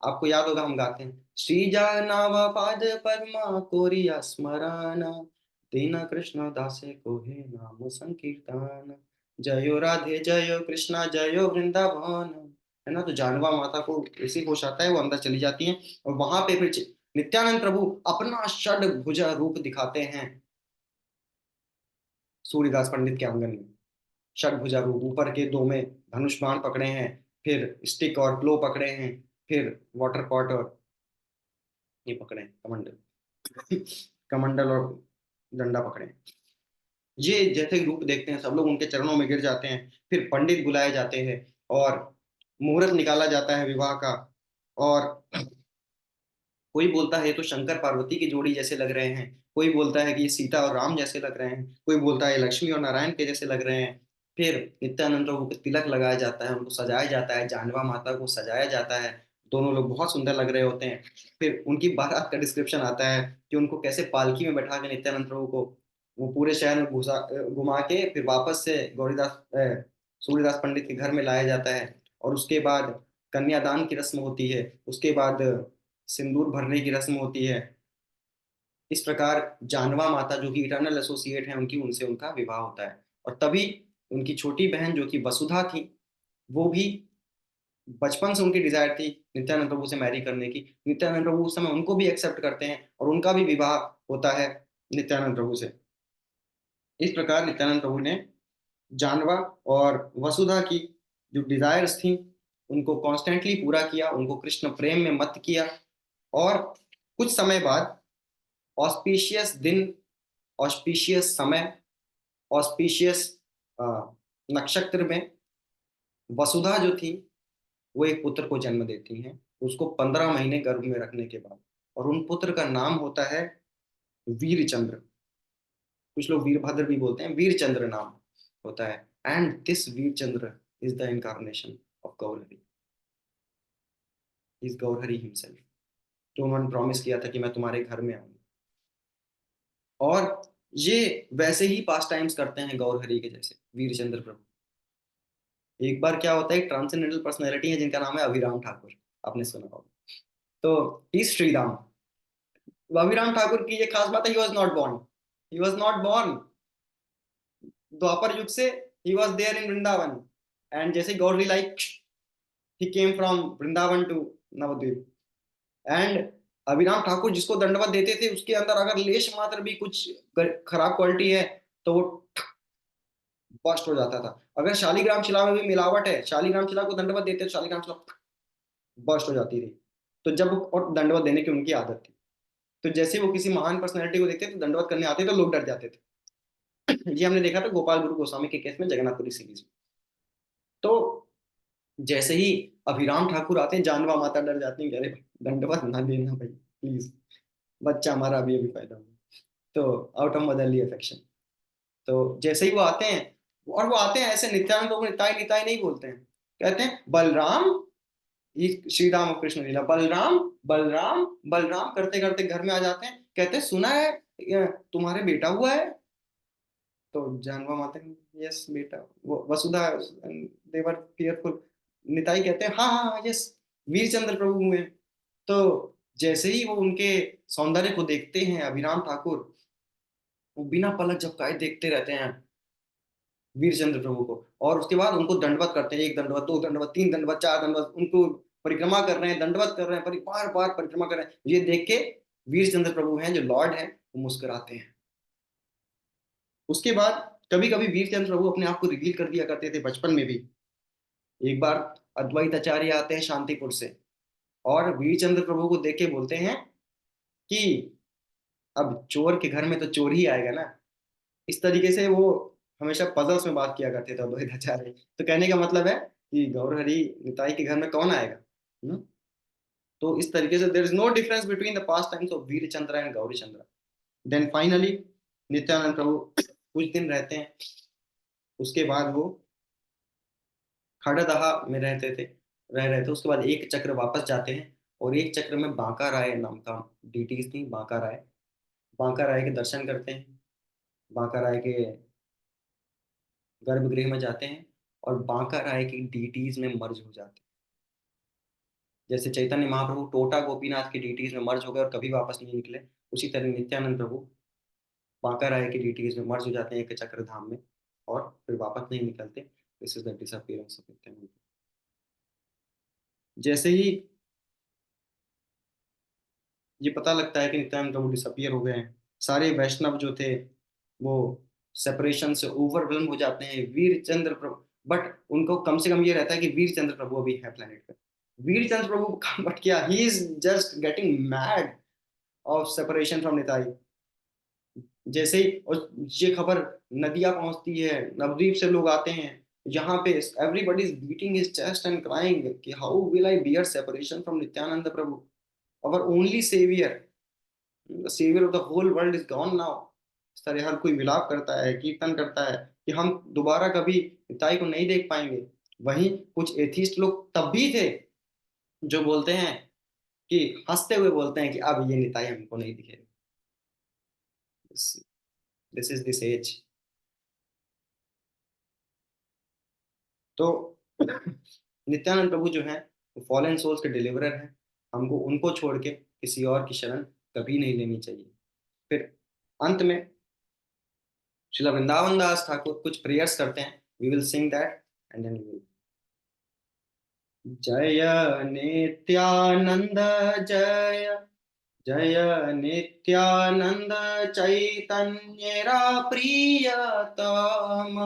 आपको याद होगा हम गाते हैं, श्री जानवा पाद पद्मा कोरिया स्मरण, दीन कृष्ण दासे को हे नाम संकीर्तन, जयो राधे जयो कृष्णा जयो वृंदावन। है ना, तो जानवा माता को ऐसे होश आता है, वो अंदर चली जाती हैं। और वहां पे फिर नित्यानंद प्रभु अपना षडभुजा रूप दिखाते हैं सूर्यदास पंडित के आंगन में। षडभुजा रूप, ऊपर के दो में धनुष बाण पकड़े हैं, फिर स्टिक और प्लो पकड़े हैं, फिर वाटर पॉट और ये पकड़े हैं, कमंडल कमंडल और डंडा पकड़े हैं। ये जैसे ही रूप देखते हैं, सब लोग उनके चरणों में गिर जाते हैं। फिर पंडित बुलाए जाते हैं और मुहूर्त निकाला जाता है विवाह का। और कोई बोलता है ये तो शंकर पार्वती की जोड़ी जैसे लग रहे हैं, कोई बोलता है कि ये सीता और राम जैसे लग रहे हैं, कोई बोलता है ये लक्ष्मी और नारायण के जैसे लग रहे हैं। फिर नित्यानंद प्रभु को तिलक लगाया जाता है, उनको सजाया जाता है, जानवा माता को सजाया जाता है, दोनों लोग बहुत सुंदर लग रहे होते हैं। फिर उनकी बारात का डिस्क्रिप्शन आता है कि उनको कैसे पालकी में बैठा के नित्यानंद प्रभु को वो पूरे शहर में घुमा के फिर वापस से सूर्यदास पंडित के घर में लाया जाता है। और उसके बाद कन्यादान की रस्म होती है, उसके बाद सिंदूर भरने की रस्म होती है। इस प्रकार जानवा माता जो कि इटर्नल एसोसिएट है उनकी, उनसे उनका विवाह होता है। और तभी उनकी छोटी बहन जो कि वसुधा थी, वो भी बचपन से उनकी डिजायर थी नित्यानंद प्रभु से मैरी करने की। नित्यानंद प्रभु उस समय उनको भी एक्सेप्ट करते हैं और उनका भी विवाह होता है नित्यानंद प्रभु से। इस प्रकार नित्यानंद प्रभु ने जानवा और वसुधा की जो डिजायर्स थी उनको कॉन्स्टेंटली पूरा किया, उनको कृष्ण प्रेम में मत किया। और कुछ समय बाद ऑस्पिशियस दिन, ऑस्पिशियस समय, ऑस्पिशियस नक्षत्र में वसुधा जो थी वो एक पुत्र को जन्म देती हैं, उसको 15 महीने गर्भ में रखने के बाद। और उन पुत्र का नाम होता है वीरचंद्र। कुछ लोग वीरभद्र भी बोलते हैं, वीरचंद्र नाम होता है। And this Virchandra is the incarnation of Gaurhari, is Gaurhari himself, जो उन्होंने प्रॉमिस किया था कि मैं तुम्हारे घर में आऊंगा। और ये वैसे ही पास टाइम्स करते हैं गौरहरि के जैसे वीरचंद्र प्रभु। एक बार क्या होता है, ट्रांसेंडेंटल पर्सनैलिटी है जिनका नाम है अभिराम ठाकुर, आपने सुना होगा। तो ही श्री राम। अभिराम ठाकुर की ये खास बात है, he was not born, he was not born Dwapar Yuga से, he was there in Vrindavan. And जैसे Gauri like, he came from Vrindavan to Navadwip. And Abhiram Thakur जिसको दंडवत देते थे, उसके अंदर अगर लेश मात्र भी कुछ खराब क्वालिटी है तो वो बस्ट हो जाता था। अगर शालीग्राम शिला में भी मिलावट है, शालीग्राम शिला को दंडवत देते तो शालीग्राम शिला बस्ट हो जाती थी। तो जब, और दंडवत देने की उनकी आदत थी, तो जैसे वो किसी महान पर्सनैलिटी को देखते तो दंडवत करने आते तो लोग डर जाते थे। ये हमने देखा था गोपाल गुरु गोस्वामी के केस में, जगन्नाथपुरी सीरीज में। तो जैसे ही अभिराम ठाकुर आते हैं, जानवा माता डर जाती है कि अरे दंडवत ना देना भाई प्लीज, बच्चा हमारा अभी अभी पैदा हुआ। तो आउट ऑफ मदरली अफेक्शन। तो जैसे ही वो आते हैं, और वो आते हैं ऐसे, नित्यानंद प्रभु निताई निताई नहीं बोलते हैं, कहते हैं बलराम। ये श्री राम और कृष्ण लीला, बलराम बलराम बलराम करते करते घर में आ जाते हैं, कहते हैं सुना है तुम्हारे बेटा हुआ है। तो जानवा माता, यस बेटा, वो वसुधा, देवर फियरफुल। निताई कहते हैं हाँ हाँ हाँ, यस वीर चंद्र प्रभु हुए हैं। तो जैसे ही वो उनके सौंदर्य को देखते हैं अभिराम ठाकुर, वो बिना पलक झपकाए देखते रहते हैं वीर चंद्र प्रभु को, और उसके बाद उनको दंडवत करते हैं, एक दंडवत, दो दंडवत, तीन दंडवत, चार दंडवत, उनको परिक्रमा कर रहे हैं, दंडवत कर रहे हैं, बार बार परिक्रमा कर रहे हैं। ये देख के वीर चंद्र प्रभु हैं जो लॉर्ड हैं, वो मुस्कुराते हैं। उसके बाद कभी कभी वीर चंद्र प्रभु अपने आप को रिवील कर दिया करते थे बचपन में भी। एक बार अद्वैत आचार्य आते हैं शांतिपुर से, और वीर चंद्र प्रभु को देख के बोलते हैं कि अब चोर के घर में तो चोर ही आएगा ना। इस तरीके से वो हमेशा पजल्स में बात किया करते थे अद्वैत आचार्य। तो कहने का मतलब है कि गौरहरि निताई के घर में कौन आएगा। हम्म? तो इस तरीके से there is no difference between the pastimes of Veer Chandra and Gauri Chandra. Then finally Nityananda Prabhu कुछ दिन रहते हैं, उसके बाद वो खड़दहा में रहते थे, रह रहे थे। उसके बाद एक चक्र वापस जाते हैं, और एक चक्र में बांका राय नाम का डीटीज थी, बांका राय, बांका राय के दर्शन करते हैं, बांका राय के गर्भगृह में जाते हैं, और बांका राय की डीटीज में मर्ज हो जाते हैं। जैसे चैतन्य महाप्रभु टोटा गोपीनाथ की डीटीज में मर्ज हो गए और कभी वापस नहीं निकले, उसी तरह नित्यानंद प्रभु बांका राय की डीटीज में मर्ज हो जाते हैं एक चक्र धाम में, और फिर वापस नहीं निकलते। This is the disappearance of Nityanand. जैसे ही ये पता लगता है कि नित्यानंद प्रभु डिसअपियर हो गए हैं, सारे वैष्णव जो थे वो सेपरेशन से ओवरवेल्म हो जाते हैं। वीर चंद्र प्रभु, बट उनको कम से कम ये रहता है कि वीर चंद्र प्रभु अभी है प्लेनेट पे। वीर चंद्र प्रभु का बट क्या, he is just getting mad of separation from Nitai. जैसे ही और ये खबर नदिया पहुंचती है, नवद्वीप से लोग आते हैं यहाँ पे, everybody is beating his chest and crying कि how will I bear separation from Nityananda Prabhu, our only savior, the savior of the whole world is gone now। इस तरह हर कोई विलाप करता है, कीर्तन करता है कि हम दोबारा कभी पिताई को नहीं देख पाएंगे। वहीं कुछ एथिस्ट लोग तब भी थे जो बोलते हैं कि हंसते हुए बोलते हैं कि अब ये निताई हमको नहीं दिखेगा। This is this age. तो नित्यानंद प्रभु जो हैं वो फॉलन सोल्स के डिलीवरर हैं। हमको उनको छोड़ के किसी और की शरण कभी नहीं लेनी चाहिए। फिर अंत में श्रीला वृंदावन दास ठाकुर कुछ प्रेयर्स करते हैं, we will sing that and then we will. जय नित्यानंद, जय जय नित्यानंद, चैतन्यरा प्रियतम,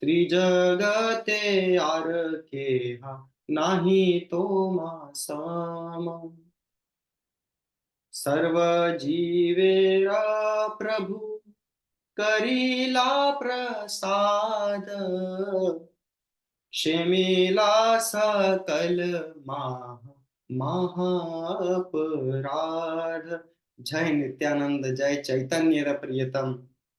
त्रिजगते आर के नाही तो सम, सर्व जीवेरा प्रभु करीला प्रसाद, शेमिला सकल महापराध। जय नित्यानंद, जय चैतन्य र प्रियतम,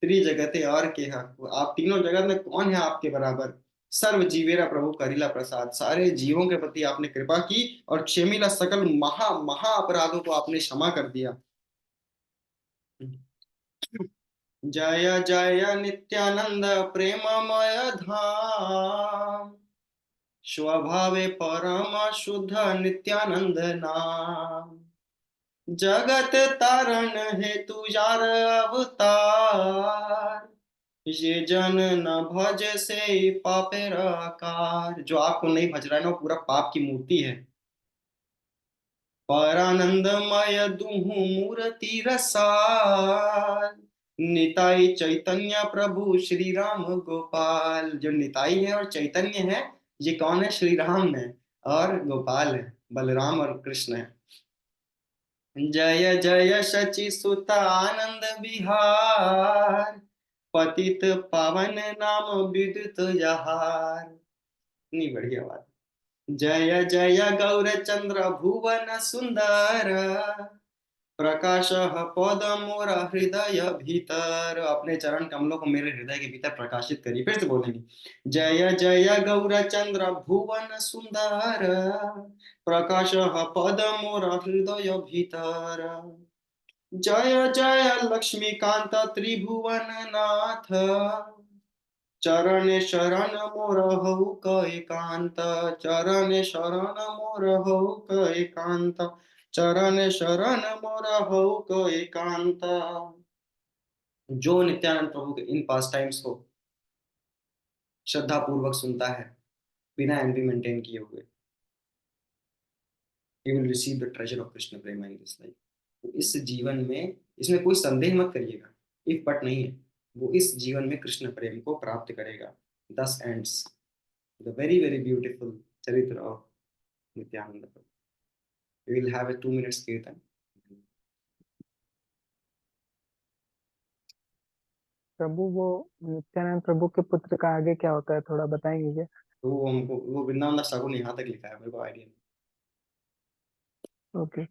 त्रिजगते और के हक, आप तीनों जगत में कौन है आपके बराबर। सर्व जीवेरा प्रभु करीला प्रसाद, सारे जीवों के प्रति आपने कृपा की, और क्षेमिला सकल महा महा अपराधों को आपने क्षमा कर दिया। जय जय नित्यानंद प्रेममय धाम, स्वभावे परम शुद्ध नित्यानंद नाम, जगत तारण है तुझार अवतार, ये जन न भज से पापेर आकार। जो आपको नहीं भज रहा है ना, वो पूरा पाप की मूर्ति है। परानंदमय दुहु मूर्ति रसाल, निताई चैतन्य प्रभु श्री राम गोपाल। जो निताई है और चैतन्य है, ये कौन है? श्री राम है और गोपाल है, बलराम और कृष्ण है। जय जय शचि सुत आनंद विहार, पतित पावन नाम विद्युत जहार। इतनी बढ़िया बात। जय जय गौर चंद्र भुवन सुंदर, प्रकाश पद मोर हृदय भीतर। अपने चरण कमलों को मेरे हृदय के भीतर प्रकाशित करिए। फिर से बोलेंगे, जय जय गौर चंद्र भुवन सुंदर, प्रकाश पद मोर हृदय भीतर। जय जय लक्ष्मीकांत त्रिभुवन नाथ, चरण शरण मोर हऊ एकांत। चरण शरण मोर हऊ एकांत, चरण शरण मोर हऊ एकांत। जो नित्यानंद प्रभु के इन पास टाइम्स को श्रद्धा पूर्वक सुनता है बिना एनवी मेंटेन किए हुए, he will receive the treasure of Krishna Prem in this life। तो इस जीवन में, इसमें कोई संदेह मत करिएगा, इफ बट नहीं है, वो इस जीवन में कृष्ण प्रेम को प्राप्त करेगा। thus ends the very very beautiful charitra of Nityananda Prabhu। We will have a 2 minutes kirtan। प्रभु, वो नित्यानंद प्रभु के पुत्र का आगे क्या होता है, थोड़ा बताएंगे क्या? तो वो हमको, वो वृंदावन दास ठाकुर ने यहाँ तक लिखा है, मेरे को आइडिया ओके।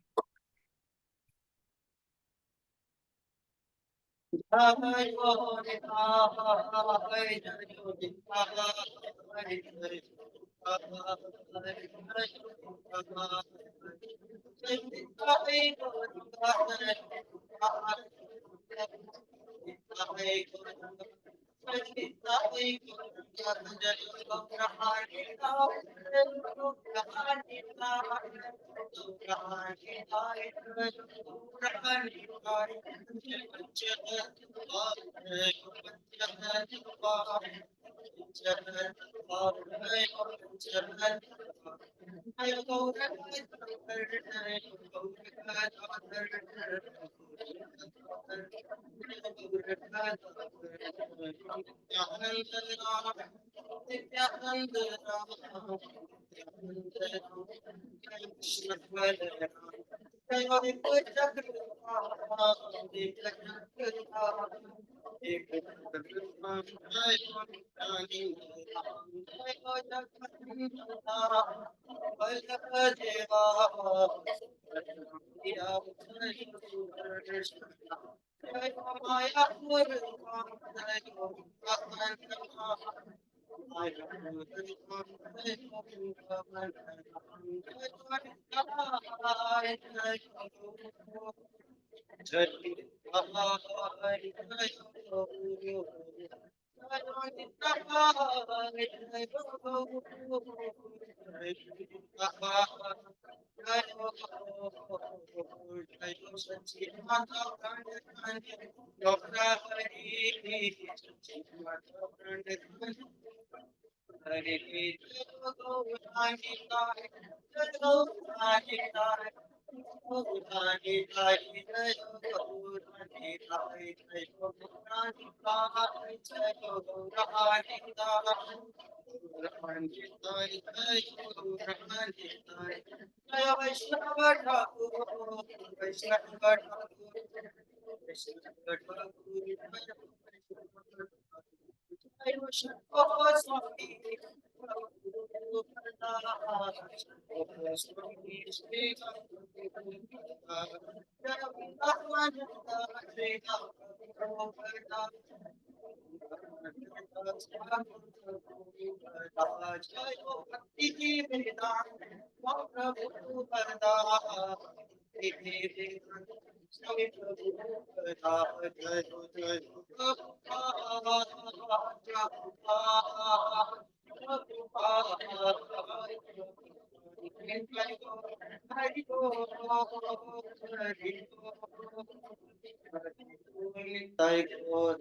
निताय गौर